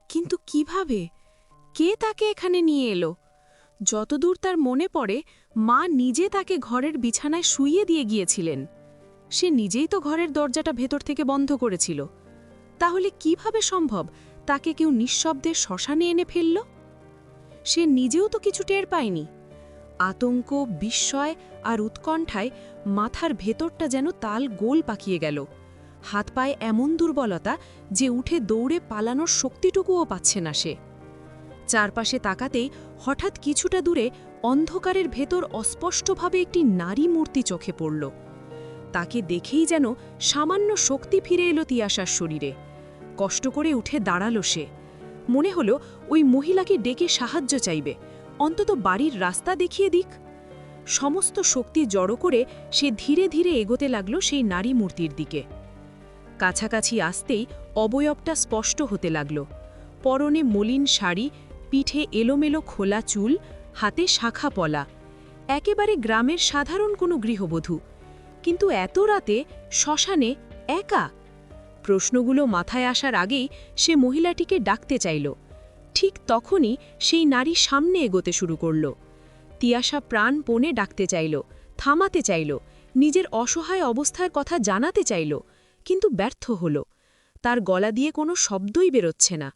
কিন্তু কিভাবে? কে তাকে এখানে নিয়ে এলো? যতদূর তার মনে পড়ে, মা নিজে তাকে ঘরের বিছানায় শুইয়ে দিয়ে গিয়েছিলেন। সে নিজেই তো ঘরের দরজাটা ভেতর থেকে বন্ধ করেছিল। তাহলে কিভাবে সম্ভব তাকে কেউ নিঃশব্দে শ্মশানে এনে ফেলল? সে নিজেও তো কিছু টের পায়নি। আতঙ্ক, বিস্ময় আর উৎকণ্ঠায় মাথার ভেতরটা যেন তাল গোল পাকিয়ে গেল। হাত পায়ে এমন দুর্বলতা যে উঠে দৌড়ে পালানোর শক্তিটুকুও পাচ্ছে না সে। চারপাশে তাকাতেই হঠাৎ কিছুটা দূরে অন্ধকারের ভেতর অস্পষ্টভাবে একটি নারী মূর্তি চোখে পড়ল। তাকে দেখেই যেন সামান্য শক্তি ফিরে এলো তিয়াশার শরীরে। কষ্ট করে উঠে দাঁড়ালো সে। মনে হলো ওই মহিলাকে ডেকে সাহায্য চাইবে, অন্তত বাড়ির রাস্তা দেখিয়ে দিক। সমস্ত শক্তি জড়ো করে সে ধীরে ধীরে এগোতে লাগল সেই নারী মূর্তির দিকে। কাছাকাছি আসতেই অবয়বটা স্পষ্ট হতে লাগল। পরনে মলিন শাড়ি, পিঠে এলোমেলো খোলা চুল, হাতে শাখা পলা। একেবারে গ্রামের সাধারণ কোনো গৃহবধূ। কিন্তু এত রাতে শ্মশানে একা? প্রশ্নগুলো মাথায় আসার আগেই সে মহিলাটিকে ডাকতে চাইল। ঠিক তখনই সেই নারী সামনে এগোতে শুরু করল। তিয়াশা প্রাণপণে ডাকতে চাইল, থামাতে চাইল, নিজের অসহায় অবস্থার কথা জানাতে চাইল, কিন্তু ব্যর্থ হল। তার গলা দিয়ে কোনো শব্দই বেরোচ্ছে না।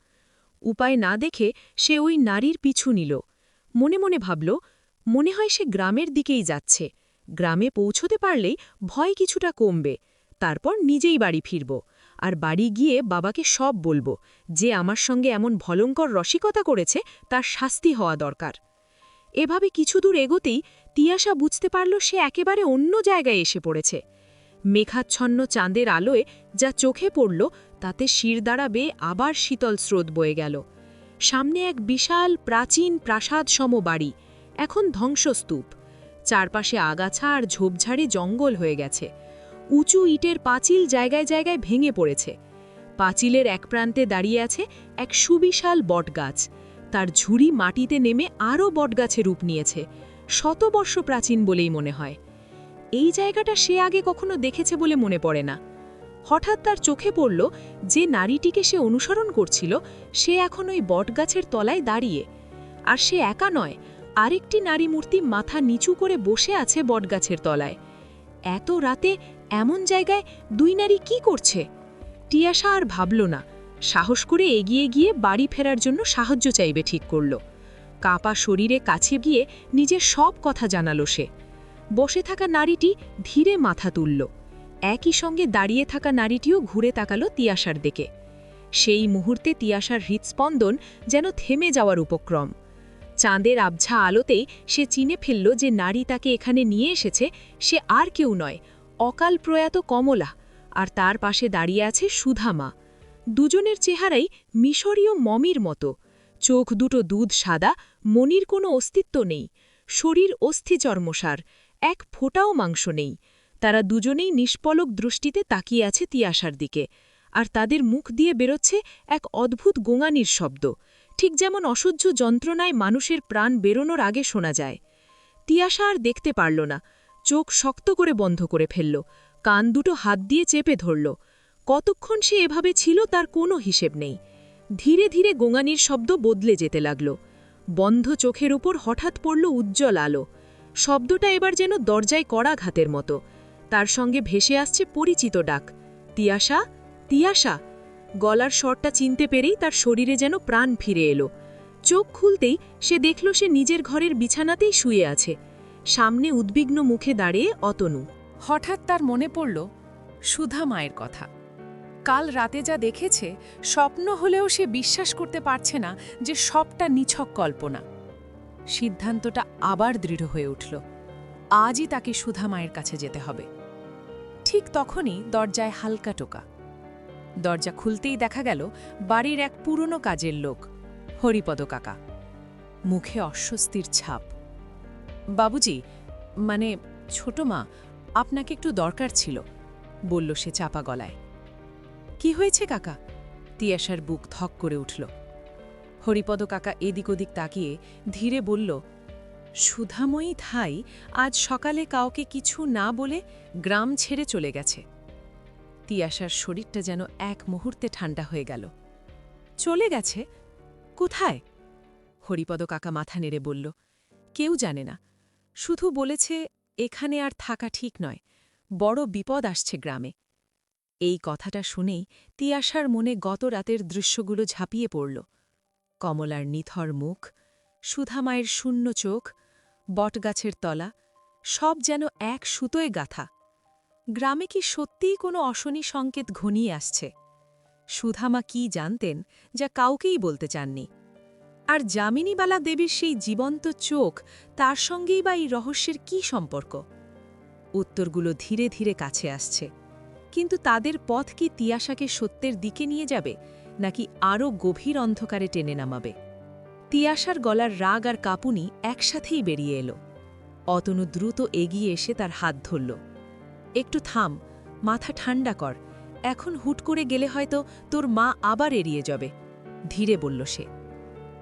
উপায় না দেখে সে ওই নারীর পিছু নিল। মনে মনে ভাবল, মনে হয় সে গ্রামের দিকেই যাচ্ছে। গ্রামে পৌঁছতে পারলেই ভয় কিছুটা কমবে। তারপর নিজেই বাড়ি ফিরব, আর বাড়ি গিয়ে বাবাকে সব বলবো, যে আমার সঙ্গে এমন ভয়ঙ্কর রসিকতা করেছে তার শাস্তি হওয়া দরকার। এভাবে কিছু দূর এগোতেই তিয়াশা বুঝতে পারল সে একেবারে অন্য জায়গায় এসে পড়েছে। মেঘাচ্ছন্ন চাঁদের আলোয় যা চোখে পড়ল তাতে শিরদাঁড়া বেয়ে আবার শীতল স্রোত বয়ে গেল। সামনে এক বিশাল প্রাচীন প্রাসাদসম বাড়ি, এখন ধ্বংসস্তূপ। চারপাশে আগাছা আর ঝোপঝাড়ে জঙ্গল হয়ে গেছে। উঁচু ইটের পাঁচিল জায়গায় জায়গায় ভেঙে পড়েছে। পাঁচিলের এক প্রান্তে দাঁড়িয়ে আছে এক সুবিশাল বটগাছ। তার ঝুড়ি মাটিতে নেমে আরও বটগাছে রূপ নিয়েছে, শতবর্ষ প্রাচীন বলেই মনে হয়। এই জায়গাটা সে আগে কখনো দেখেছে বলে মনে পড়ে না। হঠাৎ তার চোখে পড়ল, যে নারীটিকে সে অনুসরণ করছিল সে এখন ওই বটগাছের তলায় দাঁড়িয়ে। আর সে একা নয়, আরেকটি নারী মূর্তি মাথা নিচু করে বসে আছে বটগাছের তলায়। এত রাতে এমন জায়গায় দুই নারী কি করছে? তিয়াশা আর ভাবল না, সাহস করে এগিয়ে গিয়ে বাড়ি ফেরার জন্য সাহায্য চাইবে ঠিক করল। কাপা শরীরে কাছে গিয়ে নিজের সব কথা জানালো সে। বসে থাকা নারীটি ধীরে মাথা তুলল। একই সঙ্গে দাঁড়িয়ে থাকা নারীটিও ঘুরে তাকালো তিয়াশার দিকে। সেই মুহূর্তে তিয়াশার হৃৎস্পন্দন যেন থেমে যাওয়ার উপক্রম। চাঁদের আবঝা আলোতেই সে চিনে ফেলল যে নারী তাকে এখানে নিয়ে এসেছে সে আর কেউ নয়, অকাল প্রয়াত কমলা, আর তার পাশে দাঁড়িয়ে আছে সুধামা। দুজনের চেহারাই মিশরীয় মমির মতো। চোখ দুটো দুধ সাদা, মনির কোনো অস্তিত্ব নেই। শরীর অস্থিচর্মসার, এক ফোঁটাও মাংস নেই। তারা দুজনেই নিষ্পলক দৃষ্টিতে তাকিয়ে আছে তিয়াশার দিকে, আর তাদের মুখ দিয়ে বেরোচ্ছে এক অদ্ভুত গোঙানির শব্দ, ঠিক যেমন অসহ্য যন্ত্রণায় মানুষের প্রাণ বেরোনোর আগে শোনা যায়। তিয়াশা আর দেখতে পারল না, চোখ শক্ত করে বন্ধ করে ফেলল, কান দুটো হাত দিয়ে চেপে ধরল। কতক্ষণ সে এভাবে ছিল তার কোনো হিসেব নেই। ধীরে ধীরে গোঙানির শব্দ বদলে যেতে লাগল। বন্ধ চোখের উপর হঠাৎ পড়ল উজ্জ্বল আলো। শব্দটা এবার যেন দরজায় কড়া ঘাতের মতো। তার সঙ্গে ভেসে আসছে পরিচিত ডাক, তিয়াশা, তিয়াশা। গলার স্বরটা চিনতে পেরেই তার শরীরে যেন প্রাণ ফিরে এলো। চোখ খুলতেই সে দেখল সে নিজের ঘরের বিছানাতেই শুয়ে আছে। সামনে উদ্বিগ্ন মুখে দাঁড়িয়ে অতনু। হঠাৎ তার মনে পড়ল সুধা মায়ের কথা। কাল রাতে যা দেখেছে, স্বপ্ন হলেও সে বিশ্বাস করতে পারছে না যে সবটা নিছক কল্পনা। সিদ্ধান্তটা আবার দৃঢ় হয়ে উঠল, আজই তাকে সুধা মায়ের কাছে যেতে হবে। ঠিক তখনই দরজায় হালকা টোকা। দরজা খুলতেই দেখা গেল বাড়ির এক পুরনো কাজের লোক, হরিপদ কাকা। মুখে অস্বস্তির ছাপ। বাবুজি, মানে ছোট মা, আপনাকে একটু দরকার ছিল, বলল সে চাপা গলায়। কি হয়েছে কাকা? তিয়াশার বুক ধক করে উঠল। হরিপদ কাকা এদিক ওদিক তাকিয়ে ধীরে বলল, সুধাময়ী থাই আজ সকালে কাউকে কিছু না বলে গ্রাম ছেড়ে চলে গেছে। তিয়াশার শরীরটা যেন এক মুহূর্তে ঠান্ডা হয়ে গেল। চলে গেছে? কোথায়? হরিপদ কাকা মাথা নেড়ে বলল, কেউ জানে না, শুধু বলেছে এখানে আর থাকা ঠিক নয়, বড় বিপদ আসছে গ্রামে। এই কথাটা শুনেই তিয়াশার মনে গত রাতের দৃশ্যগুলো ঝাঁপিয়ে পড়ল। কমলার নিথর মুখ, সুধামায়ের শূন্য চোখ, বটগাছের তলা, সব যেন এক সুতোয় গাথা। গ্রামে কি সত্যিই কোনো অশনি সংকেত ঘনিয়ে আসছে? সুধামা কি জানতেন যা কাউকেই বলতে চাননি? আর যামিনীবালা দেবীর সেই জীবন্ত চোখ, তার সঙ্গেই বা এই রহস্যের কি সম্পর্ক? উত্তরগুলো ধীরে ধীরে কাছে আসছে, কিন্তু তাদের পথ কি তিয়াশাকে সত্যের দিকে নিয়ে যাবে, নাকি আরও গভীর অন্ধকারে টেনে নামাবে? তিয়াশার গলার রাগ আর কাঁপুনি একসাথেই বেরিয়ে এলো। অতনু দ্রুত এগিয়ে এসে তার হাত ধরল। একটু থাম, মাথা ঠান্ডা কর, এখন হুট করে গেলে হয়তো তোর মা আবার এড়িয়ে যাবে, ধীরে বলল সে।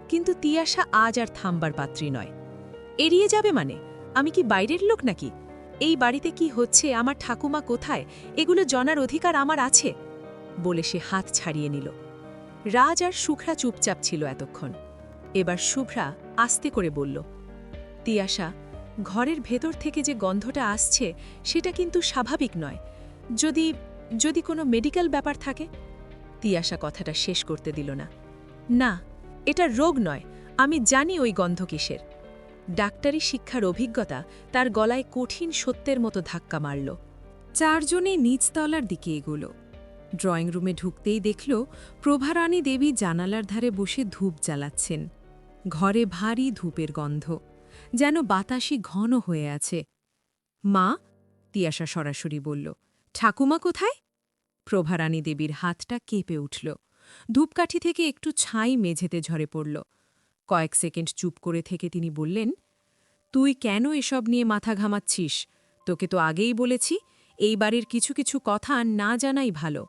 কিন্তু তিয়াশা আজ আর থামবার পাত্রী নয়। এড়িয়ে যাবে মানে? আমি কি বাইরের লোক নাকি? এই বাড়িতে কি হচ্ছে, আমার ঠাকুমা কোথায়, এগুলো জানার অধিকার আমার আছে, বলে সে হাত ছাড়িয়ে নিল। রাজ আর শুভ্রা চুপচাপ ছিল এতক্ষণ। এবার শুভ্রা আস্তে করে বলল, তিয়াশা, ঘরের ভেতর থেকে যে গন্ধটা আসছে সেটা কিন্তু স্বাভাবিক নয়। যদি যদি কোনো মেডিকেল ব্যাপার থাকে। তিয়াশা কথাটা শেষ করতে দিল না। না, এটা রোগ নয়, আমি জানি ওই গন্ধ কিসের। ডাক্তারি শিক্ষার অভিজ্ঞতা তার গলায় কঠিন সত্যের মতো ধাক্কা মারল। চারজনে নিচতলার দিকে এগোল। ড্রয়িং রুমে ঢুকতেই দেখল প্রভারানী দেবী জানালার ধারে বসে ধূপ জ্বালাচ্ছেন। ঘরে ভারী ধূপের গন্ধ, যেন বাতাসই ঘন হয়ে আছে। মা, তিয়াশা সরাসরি বলল, ঠাকুমা কোথায়? প্রভারানী দেবীর হাতটা কেঁপে উঠল। ধূপকাঠি থেকে একটু ছাই মেঝেতে ঝরে পড়ল। কয়েক সেকেন্ড চুপ করে থেকে তিনি বললেন, তুই কেন এসব নিয়ে মাথা ঘামাচ্ছিস? তোকে তো আগেই বলেছি এই বাড়ির কিছু কিছু কথা না জানাই ভালো।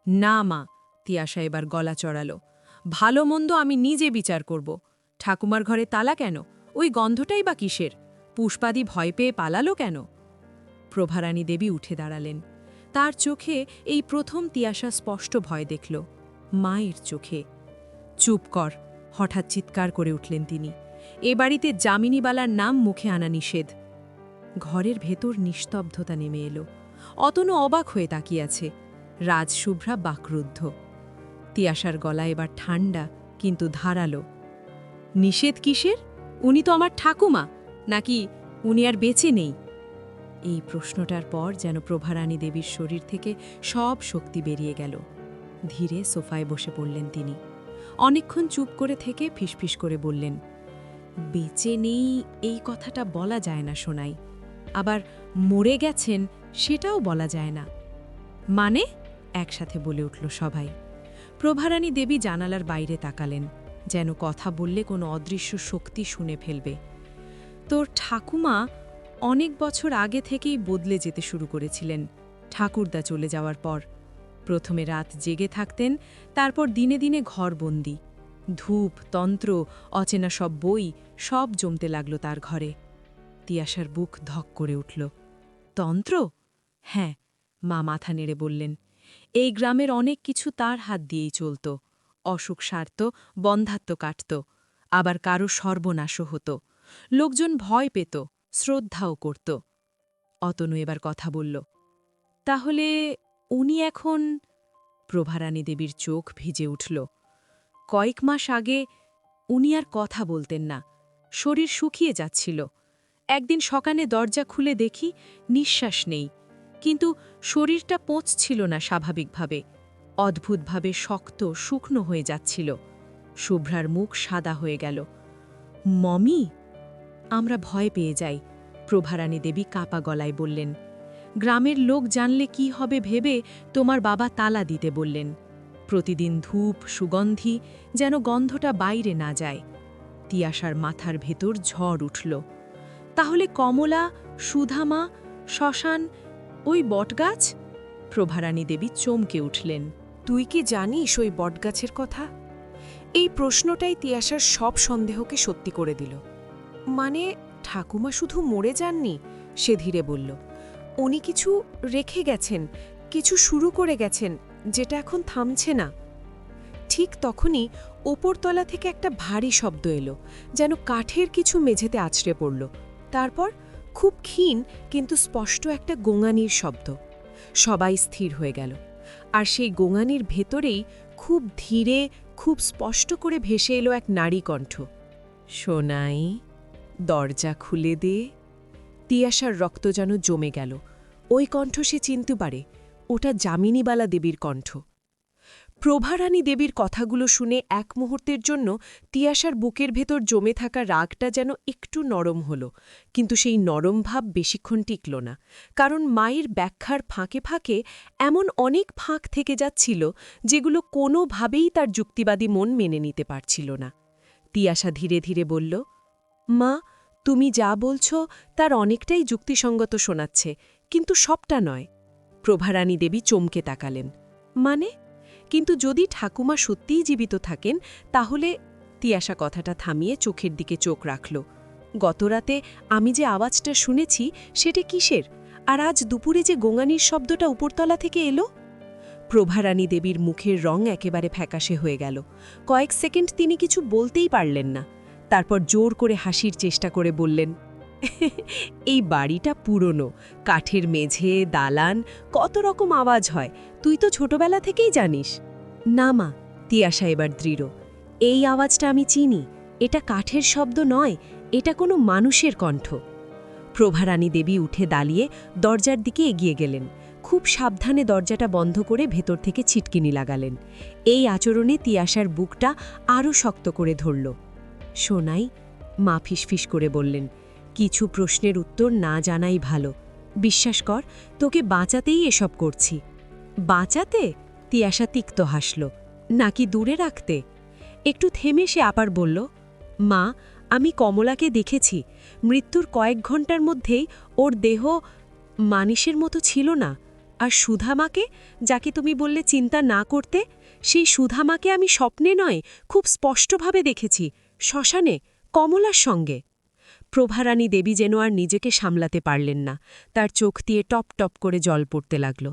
না মা, তিয়াশা এবার গলা চড়াল, ভালো মন্দ আমি নিজে বিচার করব। ঠাকুমার ঘরে তালা কেন? ওই গন্ধটাই বা কিসের? পুষ্পাদি ভয় পেয়ে পালালো কেন? প্রভারানী দেবী উঠে দাঁড়ালেন। তার চোখে এই প্রথম তিয়াশা স্পষ্ট ভয় দেখল, মায়ের চোখে। চুপ কর, হঠাৎ চিৎকার করে উঠলেন তিনি। এ বাড়িতে যামিনীবালার নাম মুখে আনা নিষেধ। ঘরের ভেতর নিস্তব্ধতা নেমে এলো। অতনু অবাক হয়ে তাকিয়াছে। রাজশুভ্রা বাকরুদ্ধ। তিয়াশার গলা এবার ঠান্ডা কিন্তু ধারালো। নিষেধ কিসের? উনি তো আমার ঠাকুমা, নাকি উনি আর বেঁচে নেই? এই প্রশ্নটার পর যেন প্রভারানী দেবীর শরীর থেকে সব শক্তি বেরিয়ে গেল। ধীরে সোফায় বসে পড়লেন তিনি। অনেকক্ষণ চুপ করে থেকে ফিসফিস করে বললেন, বেঁচে নেই এই কথাটা বলা যায় না সোনাই, আবার মরে গেছেন সেটাও বলা যায় না। মানে? একসাথে বলে উঠল সবাই। প্রভারানী দেবী জানালার বাইরে তাকালেন, যেন কথা বললে কোনো অদৃশ্য শক্তি শুনে ফেলবে। তোর ঠাকুমা অনেক বছর আগে থেকেই বদলে যেতে শুরু করেছিলেন ঠাকুরদা চলে যাওয়ার পর। প্রথমে রাত জেগে থাকতেন, তারপর দিনে দিনে ঘরবন্দি। ধূপ, তন্ত্র, অচেনা সব বই সব জমতে লাগল তার ঘরে। তিয়াশার বুক ধক করে উঠল। তন্ত্র? হ্যাঁ, মা মাথা নেড়ে বললেন। এই গ্রামের অনেক কিছু তার হাত দিয়েই চলত। অসুখ সারত, বন্ধাত্ম কাটত, আবার কারো সর্বনাশও হতো। লোকজন ভয় পেত, শ্রদ্ধাও করত। অতনু এবার কথা বলল, তাহলে উনি এখন? প্রভারানী দেবীর চোখ ভিজে উঠল। কয়েক মাস আগে উনি আর কথা বলতেন না, শরীর শুকিয়ে যাচ্ছিল। একদিন সকালে দরজা খুলে দেখি নিঃশ্বাস নেই, কিন্তু শরীরটা পচছিল না স্বাভাবিকভাবে, অদ্ভুতভাবে শক্ত শুকনো হয়ে যাচ্ছিল। শুভ্রার মুখ সাদা হয়ে গেল। মমি? আমরা ভয় পেয়ে যাই, প্রভারানী দেবী কাপা গলায় বললেন। গ্রামের লোক জানলে কি হবে ভেবে তোমার বাবা তালা দিতে বললেন। প্রতিদিন ধূপ, সুগন্ধি, যেন গন্ধটা বাইরে না যায়। তিয়াশার মাথার ভেতর ঝড় উঠল। তাহলে কমলা, সুধামা, শ্মশান, ওই বটগাছ? প্রভারানী দেবী চমকে উঠলেন। তুই কি জানিস ওই বটগাছের কথা? এই প্রশ্নটাই তিয়াশার সব সন্দেহকে সত্যি করে দিল। মানে ঠাকুমা শুধু মরে যাননি, সে ধীরে বলল। উনি কিছু রেখে গেছেন, কিছু শুরু করে গেছেন, যেটা এখন থামছে না। ঠিক তখনই ওপরতলা থেকে একটা ভারী শব্দ এলো, যেন কাঠের কিছু মেঝেতে আছড়ে পড়ল। তারপর খুব ক্ষীণ কিন্তু স্পষ্ট একটা গোঙানির শব্দ। সবাই স্থির হয়ে গেল। আর সেই গোঙানির ভেতরেই খুব ধীরে, খুব স্পষ্ট করে ভেসে এলো এক নারী কণ্ঠ। সোনাই, দরজা খুলে দে। তিয়াশার রক্ত যেন জমে গেল। ওই কণ্ঠ সে চিনতে পারে, ওটা যামিনীবালা দেবীর কণ্ঠ। প্রভারানী দেবীর কথাগুলো শুনে এক মুহূর্তের জন্য তিয়াশার বুকের ভেতর জমে থাকা রাগটা যেন একটু নরম হল, কিন্তু সেই নরম ভাব বেশিক্ষণ টিকল না, কারণ মায়ের ব্যাখ্যার ফাঁকে ফাঁকে এমন অনেক ফাঁক থেকে যাচ্ছিল যেগুলো কোনোভাবেই তার যুক্তিবাদী মন মেনে নিতে পারছিল না। তিয়াশা ধীরে ধীরে বলল, মা, তুমি যা বলছ তার অনেকটাই যুক্তিসঙ্গত শোনাচ্ছে, কিন্তু সবটা নয়। প্রভারানী দেবী চমকে তাকালেন। মানে? কিন্তু যদি ঠাকুমা সত্যিই জীবিত থাকেন তাহলে? তিয়াশা কথাটা থামিয়ে চোখের দিকে চোখ রাখল। গতরাতে আমি যে আওয়াজটা শুনেছি সেটা কিসের? আর আজ দুপুরে যে গোঙানির শব্দটা উপরতলা থেকে এলো? প্রভারানী দেবীর মুখের রং একেবারে ফ্যাকাশে হয়ে গেল। কয়েক সেকেন্ড তিনি কিছু বলতেই পারলেন না। তারপর জোর করে হাসির চেষ্টা করে বললেন, এই বাড়িটা পুরনো, কাঠের মেঝে, দালান, কত রকম আওয়াজ হয়, তুই তো ছোটবেলা থেকেই জানিস। না মা, তিয়াশা এবার দৃঢ়, এই আওয়াজটা আমি চিনি, এটা কাঠের শব্দ নয়, এটা কোনো মানুষের কণ্ঠ। প্রভারানী দেবী উঠে দাঁড়িয়ে দরজার দিকে এগিয়ে গেলেন, খুব সাবধানে দরজাটা বন্ধ করে ভেতর থেকে ছিটকিনি লাগালেন। এই আচরণে তিয়াশার বুকটা আরও শক্ত করে ধরল। সোনাই, মা ফিসফিস করে বললেন, কিছু প্রশ্নের উত্তর না জানাই ভালো। বিশ্বাস কর, তোকে বাঁচাতেই এসব করছি। বাঁচাতে? তিয়াশা তিক্ত হাসল। নাকি দূরে রাখতে? একটু থেমে সে আবার বলল, মা, আমি কমলাকে দেখেছি, মৃত্যুর কয়েক ঘন্টার মধ্যেই ওর দেহ মানুষের মতো ছিল না। আর সুধামাকে, যাকে তুমি বললে চিন্তা না করতে, সেই সুধামাকে আমি স্বপ্নে নয়, খুব স্পষ্টভাবে দেখেছি, শ্মশানে, কমলার সঙ্গে। প্রভারানী দেবী যেন আর নিজেকে সামলাতে পারলেন না, তার চোখ দিয়ে টপ টপ করে জল পড়তে লাগল।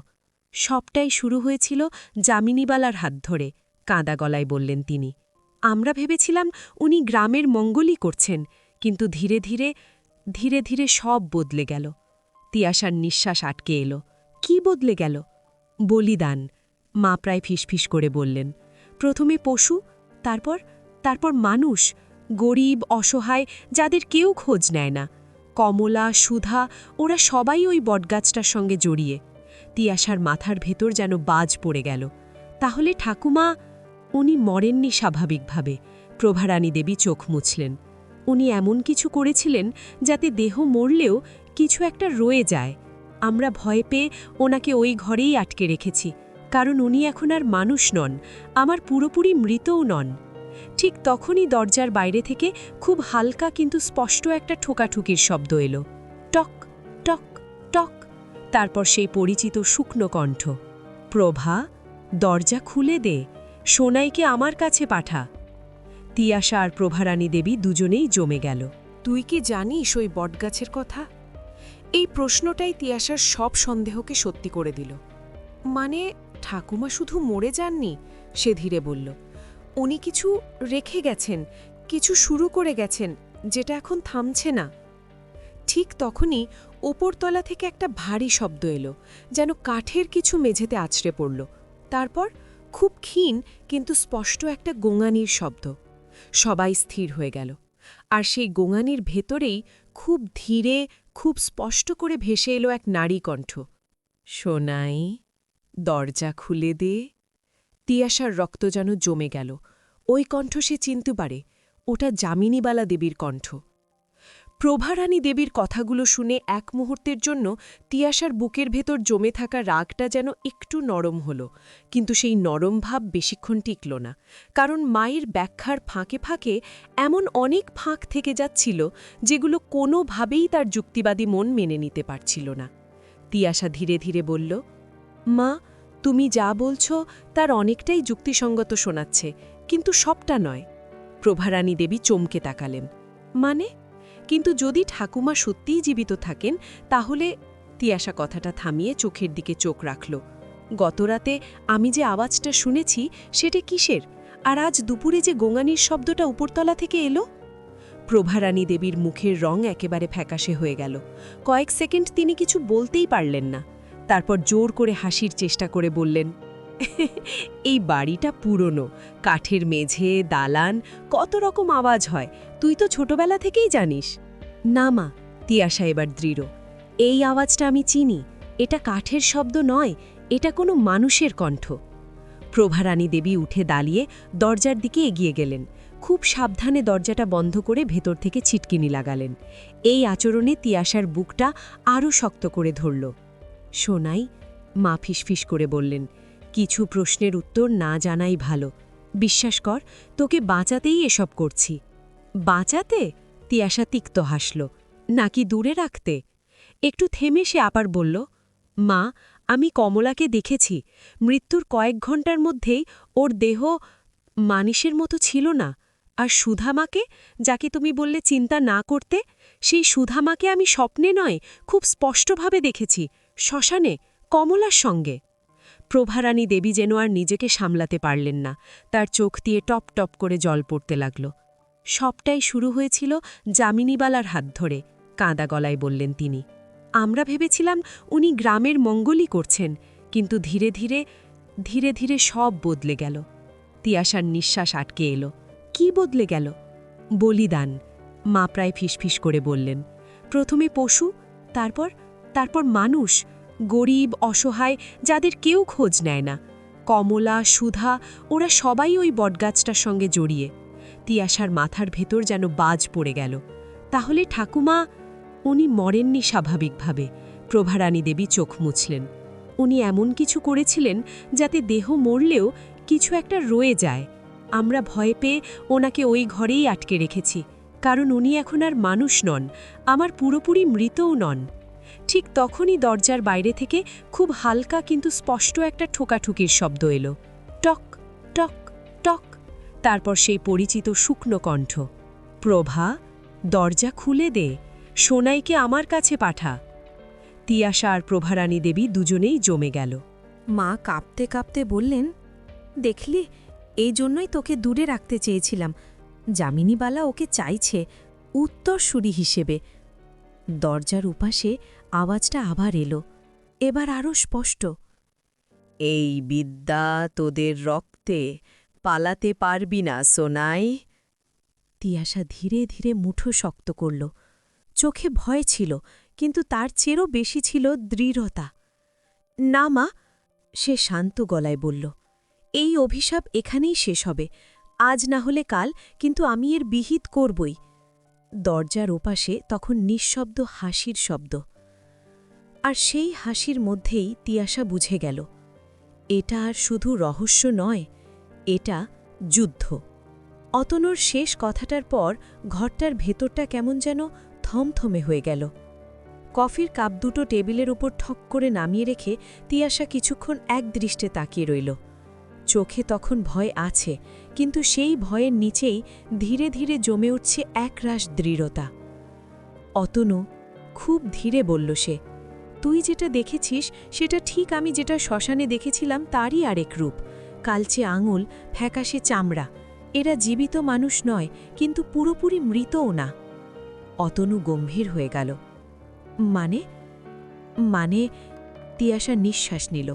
সবটাই শুরু হয়েছিল যামিনীবালার হাত ধরে, কাঁদা গলায় বললেন তিনি। আমরা ভেবেছিলাম উনি গ্রামের মঙ্গলই করছেন, কিন্তু ধীরে ধীরে ধীরে ধীরে সব বদলে গেল। তিয়াশার নিঃশ্বাস আটকে এলো। কি বদলে গেল? বলিদান, মা প্রায় ফিসফিস করে বললেন। প্রথমে পশু, তারপর তারপর মানুষ, গরিব, অসহায়, যাদের কেউ খোঁজ নেয় না। কমলা, সুধা, ওরা সবাই ওই বটগাছটার সঙ্গে জড়িয়ে। তিয়াশার মাথার ভেতর যেন বাজ পড়ে গেল। তাহলে ঠাকুমা, উনি মরেননি স্বাভাবিকভাবে। প্রভারানী দেবী চোখ মুছলেন। উনি এমন কিছু করেছিলেন যাতে দেহ মরলেও কিছু একটা রয়ে যায়। আমরা ভয় পেয়ে ওনাকে ওই ঘরেই আটকে রেখেছি, কারণ উনি এখন আর মানুষ নন, আমার পুরোপুরি মৃতও নন। ঠিক তখনই দরজার বাইরে থেকে খুব হালকা কিন্তু স্পষ্ট একটা ঠোকাঠুকির শব্দ এলো। টক টক টক। তারপর সেই পরিচিত শুকনো কণ্ঠ, প্রভা, দরজা খুলে দে, সোনাইকে আমার কাছে পাঠা। তিয়াশা আর প্রভারানী দেবী দুজনেই জমে গেল। তুই কি জানিস ওই বটগাছের কথা? এই প্রশ্নটাই তিয়াশার সব সন্দেহকে সত্যি করে দিল। মানে, ঠাকুমা শুধু মরে যাননি, সে ধীরে বলল। উনি কিছু রেখে গেছেন, কিছু শুরু করে গেছেন, যেটা এখন থামছে না। ঠিক তখনই ওপরতলা থেকে একটা ভারী শব্দ এলো, যেন কাঠের কিছু মেঝেতে আছড়ে পড়ল। তারপর খুব ক্ষীণ কিন্তু স্পষ্ট একটা গোঙানির শব্দ। সবাই স্থির হয়ে গেল। আর সেই গোঙানির ভেতরেই খুব ধীরে, খুব স্পষ্ট করে ভেসে এলো এক নারী কণ্ঠ। সোনাই, দরজা খুলে দে। তিয়াশার রক্ত যেন জমে গেল। ওই কণ্ঠ সে চিনতে পারে, ওটা যামিনীবালা দেবীর কণ্ঠ। প্রভারানী দেবীর কথাগুলো শুনে এক মুহূর্তের জন্য তিয়াশার বুকের ভেতর জমে থাকা রাগটা যেন একটু নরম হল, কিন্তু সেই নরম ভাব বেশিক্ষণ টিকল না, কারণ মায়ের ব্যাখ্যার ফাঁকে ফাঁকে এমন অনেক ফাঁক থেকে যাচ্ছিল যেগুলো কোনোভাবেই তার যুক্তিবাদী মন মেনে নিতে পারছিল না। তিয়াশা ধীরে ধীরে বলল, মা, তুমি যা বলছ তার অনেকটাই যুক্তিসঙ্গত শোনাচ্ছে, কিন্তু সবটা নয়। প্রভারানী দেবী চমকে তাকালেন। মানে? কিন্তু যদি ঠাকুমা সত্যিই জীবিত থাকেন, তাহলে? তিয়াশা কথাটা থামিয়ে চোখের দিকে চোখ রাখল। গতরাতে আমি যে আওয়াজটা শুনেছি, সেটা কিসের? আর আজ দুপুরে যে গোঙানির শব্দটা উপরতলা থেকে এলো? প্রভারানী দেবীর মুখের রং একেবারে ফ্যাকাশে হয়ে গেল। কয়েক সেকেন্ড তিনি কিছু বলতেই পারলেন না। তারপর জোর করে হাসির চেষ্টা করে বললেন, এই বাড়িটা পুরনো, কাঠের মেঝে, দালান, কত রকম আওয়াজ হয়, তুই তো ছোটবেলা থেকেই জানিস। না মা, তিয়াশা এবার দৃঢ়, এই আওয়াজটা আমি চিনি, এটা কাঠের শব্দ নয়, এটা কোনো মানুষের কণ্ঠ। প্রভারানী দেবী উঠে দাঁড়িয়ে দরজার দিকে এগিয়ে গেলেন, খুব সাবধানে দরজাটা বন্ধ করে ভেতর থেকে ছিটকিনি লাগালেন। এই আচরণে তিয়াশার বুকটা আরও শক্ত করে ধরল। সোনাই, মা ফিসফিস করে বললেন, কিছু প্রশ্নের উত্তর না জানাই ভালো। বিশ্বাস কর, তোকে বাঁচাতেই এসব করছি। বাঁচাতে? তিয়াশা তিক্ত হাসল। নাকি দূরে রাখতে? একটু থেমে সে আবার বলল, মা, আমি কমলাকে দেখেছি, মৃত্যুর কয়েক ঘন্টার মধ্যেই ওর দেহ মানুষের মতো ছিল না। আর সুধামাকে, যাকে তুমি বললে চিন্তা না করতে, সেই সুধামাকে আমি স্বপ্নে নয়, খুব স্পষ্টভাবে দেখেছি, শ্মশানে, কমলার সঙ্গে। প্রভারানী দেবী যেন আর নিজেকে সামলাতে পারলেন না, তার চোখ দিয়ে টপ টপ করে জল পড়তে লাগল। সবটাই শুরু হয়েছিল যামিনীবালার হাত ধরে, কাঁদা গলায় বললেন তিনি। আমরা ভেবেছিলাম উনি গ্রামের মঙ্গলই করছেন, কিন্তু ধীরে ধীরে ধীরে ধীরে সব বদলে গেল। তিয়াশার নিঃশ্বাস আটকে এলো। কি বদলে গেল? বলিদান, মা প্রায় ফিসফিস করে বললেন। প্রথমে পশু, তারপর তারপর মানুষ, গরিব, অসহায়, যাদের কেউ খোঁজ নেয় না। কমলা, সুধা, ওরা সবাই ওই বটগাছটার সঙ্গে জড়িয়ে। তিয়াশার মাথার ভেতর যেন বাজ পড়ে গেল। তাহলে ঠাকুমা, উনি মরেননি স্বাভাবিকভাবে। প্রভারানী দেবী চোখ মুছলেন। উনি এমন কিছু করেছিলেন যাতে দেহ মরলেও কিছু একটা রয়ে যায়। আমরা ভয় পেয়ে ওনাকে ওই ঘরেই আটকে রেখেছি, কারণ উনি এখন আর মানুষ নন, আমার পুরোপুরি মৃতও নন। ঠিক তখনই দরজার বাইরে থেকে খুব হালকা কিন্তু স্পষ্ট একটা ঠোকাঠুকির শব্দ এলো। টক টক টক। তারপর সেই পরিচিত শুকনো কণ্ঠ, প্রভা, দরজা খুলে দে, সোনাইকে আমার কাছে পাঠা। তিয়াশা আর প্রভারানী দেবী দুজনেই জমে গেল। মা কাঁপতে কাঁপতে বললেন, দেখলি, এই জন্যই তোকে দূরে রাখতে চেয়েছিলাম। যামিনীবালা ওকে চাইছে উত্তরসূরি হিসেবে। দরজার উপাসে আওয়াজটা আবার এলো, এবার আরও স্পষ্ট। এই বিদ্যা তোদের রক্তে, পালাতে পারবি না সোনাই। তিয়াশা ধীরে ধীরে মুঠো শক্ত করল। চোখে ভয় ছিল, কিন্তু তার চেয়েও বেশি ছিল দৃঢ়তা। না মা, সে শান্ত গলায় বলল, এই অভিশাপ এখানেই শেষ হবে। আজ না হলে কাল, কিন্তু আমি এর বিহিত করবই। দরজার ওপাশে তখন নিঃশব্দ হাসির শব্দ। আর সেই হাসির মধ্যেই তিয়াশা বুঝে গেল, এটা আর শুধু রহস্য নয়, এটা যুদ্ধ। অতনুর শেষ কথাটার পর ঘরটার ভেতরটা কেমন যেন থমথমে হয়ে গেল। কফির কাপ দুটো টেবিলের উপর ঠক করে নামিয়ে রেখে তিয়াশা কিছুক্ষণ একদৃষ্টে তাকিয়ে রইল। চোখে তখন ভয় আছে, কিন্তু সেই ভয়ের নিচেই ধীরে ধীরে জমে উঠছে একরাশ দৃঢ়তা। অতনু, খুব ধীরে বলল সে, তুই যেটা দেখেছিস সেটা ঠিক আমি যেটা শ্মশানে দেখেছিলাম তারই আরেক রূপ। কালচে আঙুল, ফ্যাকাশে চামড়া। এরা জীবিত মানুষ নয়, কিন্তু পুরোপুরি মৃতও না। অতনু গম্ভীর হয়ে গেল। মানে মানে তিয়াশা নিঃশ্বাস নিল।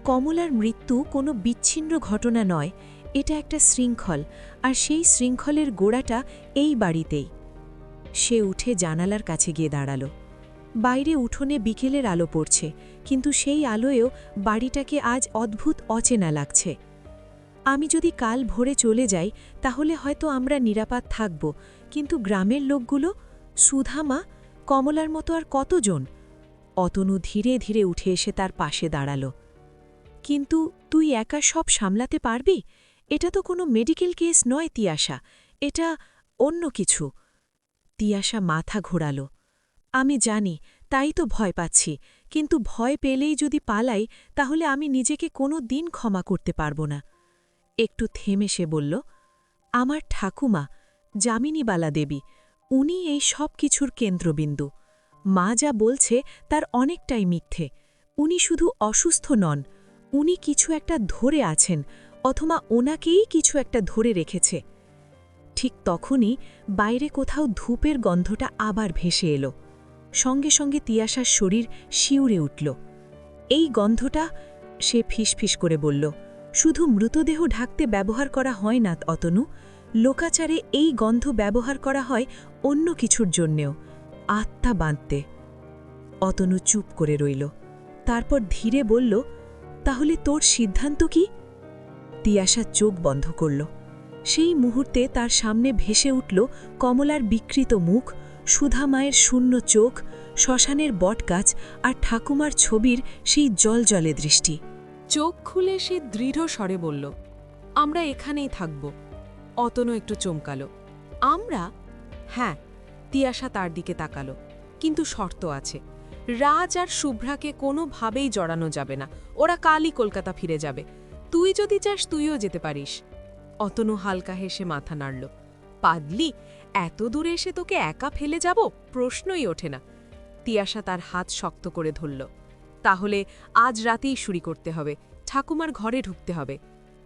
কমলার মৃত্যু কোনো বিচ্ছিন্ন ঘটনা নয়, এটা একটা শৃঙ্খল, আর সেই শৃঙ্খলের গোড়াটা এই বাড়িতেই। সে উঠে জানালার কাছে গিয়ে দাঁড়াল। বাইরে উঠোনে বিকেলের আলো পড়ছে, কিন্তু সেই আলোয়েও বাড়িটাকে আজ অদ্ভুত অচেনা লাগছে। আমি যদি কাল ভোরে চলে যাই তাহলে হয়তো আমরা নিরাপদ থাকব, কিন্তু গ্রামের লোকগুলো, সুধামা, কমলার মতো আর কতজন? অতনু ধীরে ধীরে উঠে এসে তার পাশে দাঁড়াল। কিন্তু তুই একা সব সামলাতে পারবি? এটা তো কোনো মেডিকেল কেস নয় তিয়াশা, এটা অন্য কিছু। তিয়াশা মাথা ঘোরাল। আমি জানি, তাই তো ভয় পাচ্ছি, কিন্তু ভয় পেলেই যদি পালাই তাহলে আমি নিজেকে কোনো দিন ক্ষমা করতে পারব না। একটু থেমে সে বলল, আমার ঠাকুমা, যামিনীবালা দেবী, উনি এই সব কিছুর কেন্দ্রবিন্দু। মা যা বলছে তার অনেকটাই মিথ্যে। উনি শুধু অসুস্থ নন, উনি কিছু একটা ধরে আছেন, অথবা ওনাকেই কিছু একটা ধরে রেখেছে। ঠিক তখনই বাইরে কোথাও ধূপের গন্ধটা আবার ভেসে এলো। সঙ্গে সঙ্গে তিয়াশার শরীর শিউরে উঠল। এই গন্ধটা, সে ফিসফিস করে বলল, শুধু মৃতদেহ ঢাকতে ব্যবহার করা হয় না অতনু, লোকাচারে এই গন্ধ ব্যবহার করা হয় অন্য কিছুর জন্যেও, আত্মা বাঁধতে। অতনু চুপ করে রইল। তারপর ধীরে বলল, তাহলে তোর সিদ্ধান্ত কি? তিয়াশা চোখ বন্ধ করল। সেই মুহূর্তে তার সামনে ভেসে উঠল কমলার বিকৃত মুখ, সুধা মায়ের শূন্য চোখ, শ্মশানের বটগাছ আর ঠাকুমার ছবির সেই জলজলে দৃষ্টি। চোখ খুলে সে দৃঢ় স্বরে বলল, আমরা এখানেই থাকব। অতনু একটু চমকাল। আমরা? হ্যাঁ। তিয়াশা তার দিকে তাকালো। কিন্তু শর্ত আছে, রাজ আর শুভ্রাকে কোনোভাবেই জড়ানো যাবে না, ওরা কালই কলকাতা ফিরে যাবে। তুই যদি চাস তুইও যেতে পারিস। অতনু হালকা হেসে মাথা নাড়ল। পাদলি, এত দূরে এসে তোকে একা ফেলে যাব? প্রশ্নই ওঠে না। তিয়াশা তার হাত শক্ত করে ধরল। তাহলে আজ রাতেই শুরু করতে হবে, ঠাকুমার ঘরে ঢুকতে হবে।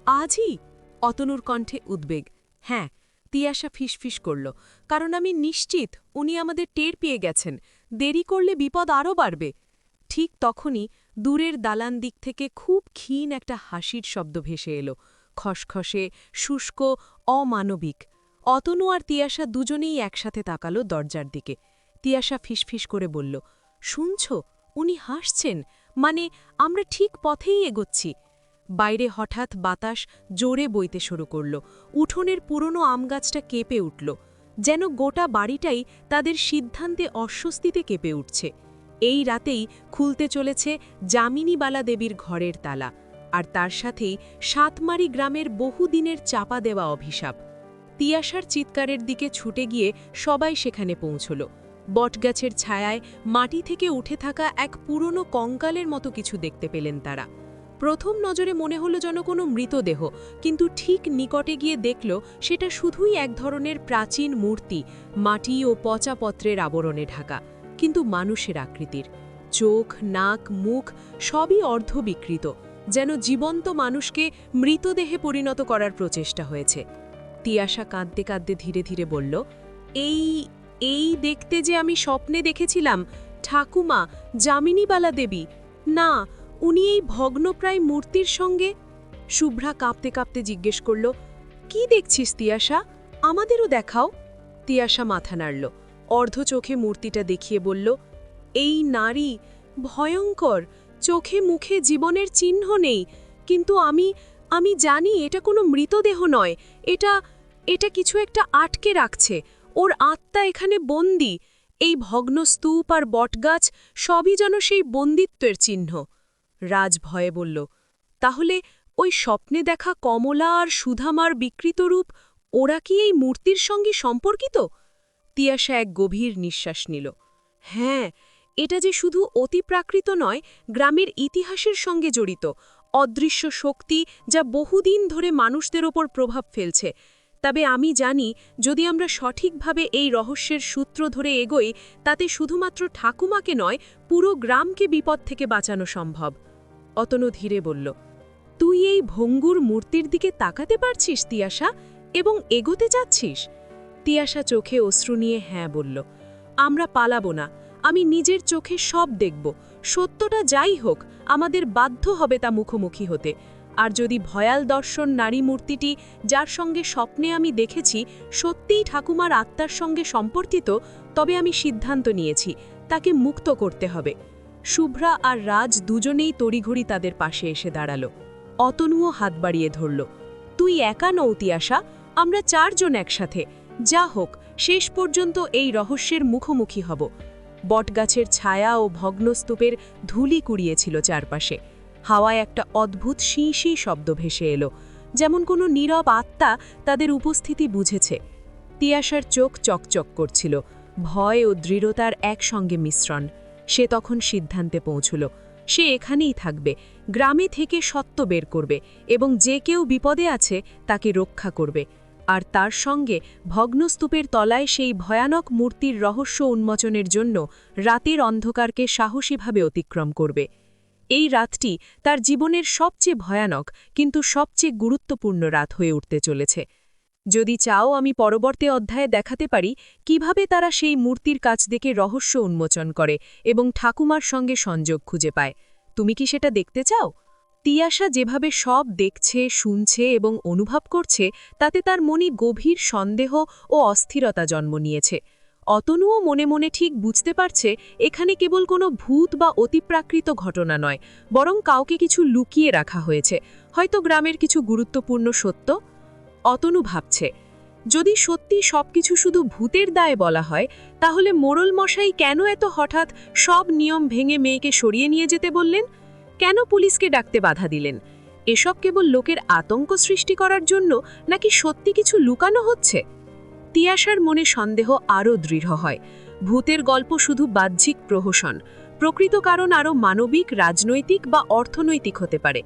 আজই? অতনুর কণ্ঠে উদ্বেগ। হ্যাঁ, তিয়াশা ফিসফিস করল, কারণ আমি নিশ্চিত উনি আমাদের টের পেয়ে গেছেন, দেরি করলে বিপদ আরও বাড়বে। ঠিক তখনই দূরের দালান দিক থেকে খুব ক্ষীণ একটা হাসির শব্দ ভেসে এলো, খসখসে, শুষ্ক, অমানবিক। অতনু আর তিয়াশা দুজনেই একসাথে তাকালো দরজার দিকে। তিয়াশা ফিসফিস করে বলল, শুনছ, উনি হাসছেন, মানে আমরা ঠিক পথেই এগোচ্ছি। বাইরে হঠাৎ বাতাস জোরে বইতে শুরু করল, উঠোনের পুরনো আমগাছটা কেঁপে উঠল, যেন গোটা বাড়িটাই তাদের সিদ্ধান্তে অস্বস্তিতে কেঁপে উঠছে। এই রাতেই খুলতে চলেছে যামিনীবালা দেবীর ঘরের তালা, আর তার সাথেই সাতমারি গ্রামের বহুদিনের চাপা দেওয়া অভিশাপ। তিয়াশার চিৎকারের দিকে ছুটে গিয়ে সবাই সেখানে পৌঁছল। বটগাছের ছায়ায় মাটি থেকে উঠে থাকা এক পুরনো কঙ্কালের মতো কিছু দেখতে পেলেন তারা। প্রথম নজরে মনে হলো যেন কোনো মৃতদেহ, কিন্তু ঠিক নিকটে গিয়ে দেখল সেটা শুধুই এক ধরনের প্রাচীন মূর্তি, মাটি ও পচা পত্রের আবরণে ঢাকা, কিন্তু মানুষের আকৃতির। চোখ, নাক, মুখ সবই অর্ধবিকৃত, যেন জীবন্ত মানুষকে মৃতদেহে পরিণত করার প্রচেষ্টা হয়েছে। তিয়াশা কাঁদতে কাঁদতে ধীরে ধীরে বলল, এই দেখতে যে আমি স্বপ্নে দেখেছিলাম, ঠাকুমা, যামিনীবালা দেবী, না, উনি এই ভগ্নপ্রায় মূর্তির সঙ্গে। শুভ্রা কাঁপতে কাঁপতে জিজ্ঞেস করল, কি দেখছিস তিয়াশা, আমাদেরও দেখাও। তিয়াশা মাথা নাড়ল, অর্ধ চোখে মূর্তিটা দেখিয়ে বলল, এই নারী, ভয়ঙ্কর, চোখে মুখে জীবনের চিহ্ন নেই, কিন্তু আমি জানি এটা কোনো মৃতদেহ নয়, এটা কিছু একটা আটকে রাখছে, ওর আত্মা এখানে বন্দী। এই ভগ্ন স্তূপ আর বটগাছ সবই যেন সেই বন্দিত্বের চিহ্ন। রাজ ভয়ে বলল, তাহলে ওই স্বপ্নে দেখা কমলা আর সুধামার বিকৃত রূপ, ওরা কি এই মূর্তির সঙ্গে সম্পর্কিত? তিয়াশা এক গভীর নিঃশ্বাস নিল। হ্যাঁ, এটা যে শুধু অতিপ্রাকৃত নয়, গ্রামের ইতিহাসের সঙ্গে জড়িত, অদৃশ্য শক্তি যা বহুদিন ধরে মানুষদের ওপর প্রভাব ফেলছে। তবে আমি জানি, যদি আমরা সঠিকভাবে এই রহস্যের সূত্র ধরে এগোই, তাতে শুধুমাত্র ঠাকুমাকে নয়, পুরো গ্রামকে বিপদ থেকে বাঁচানো সম্ভব। অতনু ধীরে বলল, তুই এই ভঙ্গুর মূর্তির দিকে তাকাতে পারছিস তিয়াশা, এবং এগোতে যাচ্ছিস? তিয়াশা চোখে অশ্রু নিয়ে হ্যাঁ বলল, আমরা পালাবো না, আমি নিজের চোখে সব দেখব, সত্যটা যাই হোক আমাদের বাধ্য হবে তা মুখোমুখি হতে। আর যদি ভয়াল দর্শন নারী মূর্তিটি, যার সঙ্গে স্বপ্নে আমি দেখেছি, সত্যিই ঠাকুমার আত্মার সঙ্গে সম্পর্কিত, তবে আমি সিদ্ধান্ত নিয়েছি, তাকে মুক্ত করতে হবে। শুভ্রা আর রাজ দুজনেই তড়িঘড়ি তাদের পাশে এসে দাঁড়াল। অতনুও হাত বাড়িয়ে ধরল, তুই একা নও তিয়াশা, আমরা চারজন একসাথে, যা হোক শেষ পর্যন্ত এই রহস্যের মুখোমুখি হব। বটগাছের ছায়া ও ভগ্নস্তূপের ধুলি কুড়িয়েছিল চারপাশে। হাওয়ায় একটা অদ্ভুত শিঁ শিঁ শব্দ ভেসে এলো, যেমন কোনো নীরব আত্মা তাদের উপস্থিতি বুঝেছে। তিয়াশার চোখ চকচক করছিল, ভয় ও দৃঢ়তার একসঙ্গে মিশ্রণ। সে তখন সিদ্ধান্তে পৌঁছল, সে এখানেই থাকবে, গ্রামে থেকে সত্য বের করবে, এবং যে কেউ বিপদে আছে তাকে রক্ষা করবে। আর তার সঙ্গে ভগ্নস্তূপের তলায় সেই ভয়ানক মূর্তির রহস্য উন্মোচনের জন্য রাতের অন্ধকারকে সাহসীভাবে অতিক্রম করবে। এই রাতটি তার জীবনের সবচেয়ে ভয়ানক কিন্তু সবচেয়ে গুরুত্বপূর্ণ রাত হয়ে উঠতে চলেছে। যদি চাও আমি পরবর্তী অধ্যায়ে দেখাতে পারি কিভাবে তারা সেই মূর্তির কাছ থেকে রহস্য উন্মোচন করে এবং ঠাকুমার সঙ্গে সংযোগ খুঁজে পায়। তুমি কি সেটা দেখতে চাও? তিয়াশা যেভাবে সব দেখছে, শুনছে এবং অনুভব করছে, তাতে তার মনে গভীর সন্দেহ ও অস্থিরতা জন্ম নিয়েছে। অতনুও মনে মনে ঠিক বুঝতে পারছে এখানে কেবল কোনো ভূত বা অতিপ্রাকৃত ঘটনা নয়, বরং কাউকে কিছু লুকিয়ে রাখা হয়েছে, হয়তো গ্রামের কিছু গুরুত্বপূর্ণ সত্য। অতনু ভাবছে, যদি সত্যি সবকিছু শুধু ভূতের দায়ে বলা হয়, তাহলে মোড়ল মশাই কেন এত হঠাৎ সব নিয়ম ভেঙে মেয়েকে সরিয়ে নিয়ে যেতে বললেন? কেন পুলিশকে ডাকতে বাধা দিলেন? এসব কেবল লোকের আতঙ্ক সৃষ্টি করার জন্য, নাকি সত্যি কিছু লুকানো হচ্ছে? তিয়াশার মনে সন্দেহ আরও দৃঢ় হয়। ভূতের গল্প শুধু বাহ্যিক প্রহসন, প্রকৃত কারণ আরও মানবিক, রাজনৈতিক বা অর্থনৈতিক হতে পারে।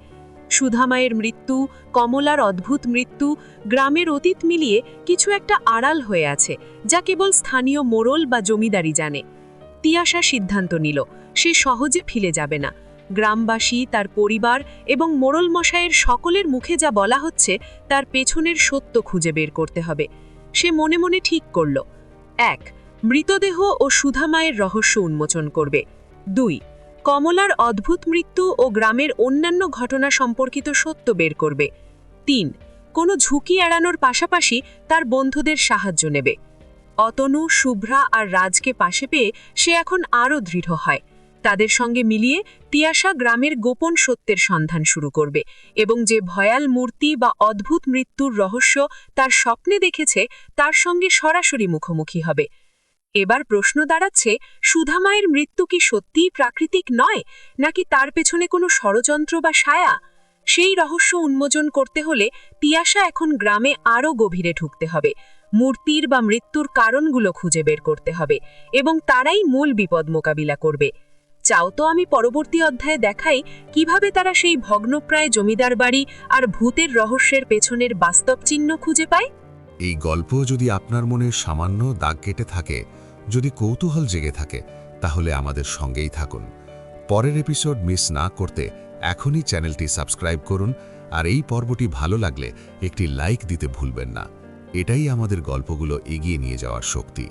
সুধামায়ের মৃত্যু, কমলার অদ্ভুত মৃত্যু, গ্রামের অতীত মিলিয়ে কিছু একটা আড়াল হয়ে আছে, যা কেবল স্থানীয় মোড়ল বা জমিদারি জানে। তিয়াশা সিদ্ধান্ত নিল, সে সহজে ফিরে যাবে না। গ্রামবাসী, তার পরিবার এবং মোড়ল মশাইয়ের সকলের মুখে যা বলা হচ্ছে, তার পেছনের সত্য খুঁজে বের করতে হবে। সে মনে মনে ঠিক করল 1. মৃতদেহ ও সুধামায়ের রহস্য উন্মোচন করবে 2. কমলার অদ্ভুত মৃত্যু ও গ্রামের অন্যান্য ঘটনা সম্পর্কিত সত্য বের করবে 3. কোনো ঝুঁকি এড়ানোর পাশাপাশি তার বন্ধুদের সাহায্য নেবে অতনু, শুভ্রা আর রাজকে পাশে পেয়ে সে এখন আরও দৃঢ় হয়। তাদের সঙ্গে মিলিয়ে তিয়াশা গ্রামের গোপন সত্যের সন্ধান শুরু করবে এবং যে ভয়াল মূর্তি বা অদ্ভুত মৃত্যুর রহস্য তার স্বপ্নে দেখেছে তার সঙ্গে সরাসরি মুখোমুখি হবে। এবার প্রশ্ন দাঁড়াচ্ছে, সুধামায়ের মৃত্যু কি সত্যিই প্রাকৃতিক নয়, নাকি তার পেছনে কোনো ষড়যন্ত্র বা ছায়া? সেই রহস্য উন্মোচন করতে হলে তিয়াশা এখন গ্রামে আরও গভীরে ঢুকতে হবে, মূর্তির বা মৃত্যুর কারণগুলো খুঁজে বের করতে হবে এবং তারাই মূল বিপদ মোকাবিলা করবে। চাও তো আমি পরবর্তী অধ্যায়ে দেখাই কিভাবে তারা সেই ভগ্নপ্রায় জমিদার বাড়ি আর ভূতের রহস্যের পেছনের বাস্তব চিহ্ন খুঁজে পায়? এই গল্প যদি আপনার মনে সামান্য দাগ কেটে থাকে, যদি কৌতূহল জেগে থাকে, তাহলে আমাদের সঙ্গেই থাকুন। পরের এপিসোড মিস না করতে এখনই চ্যানেলটি সাবস্ক্রাইব করুন, আর এই পর্বটি ভালো লাগলে একটি লাইক দিতে ভুলবেন না। এটাই আমাদের গল্পগুলো এগিয়ে নিয়ে যাওয়ার শক্তি।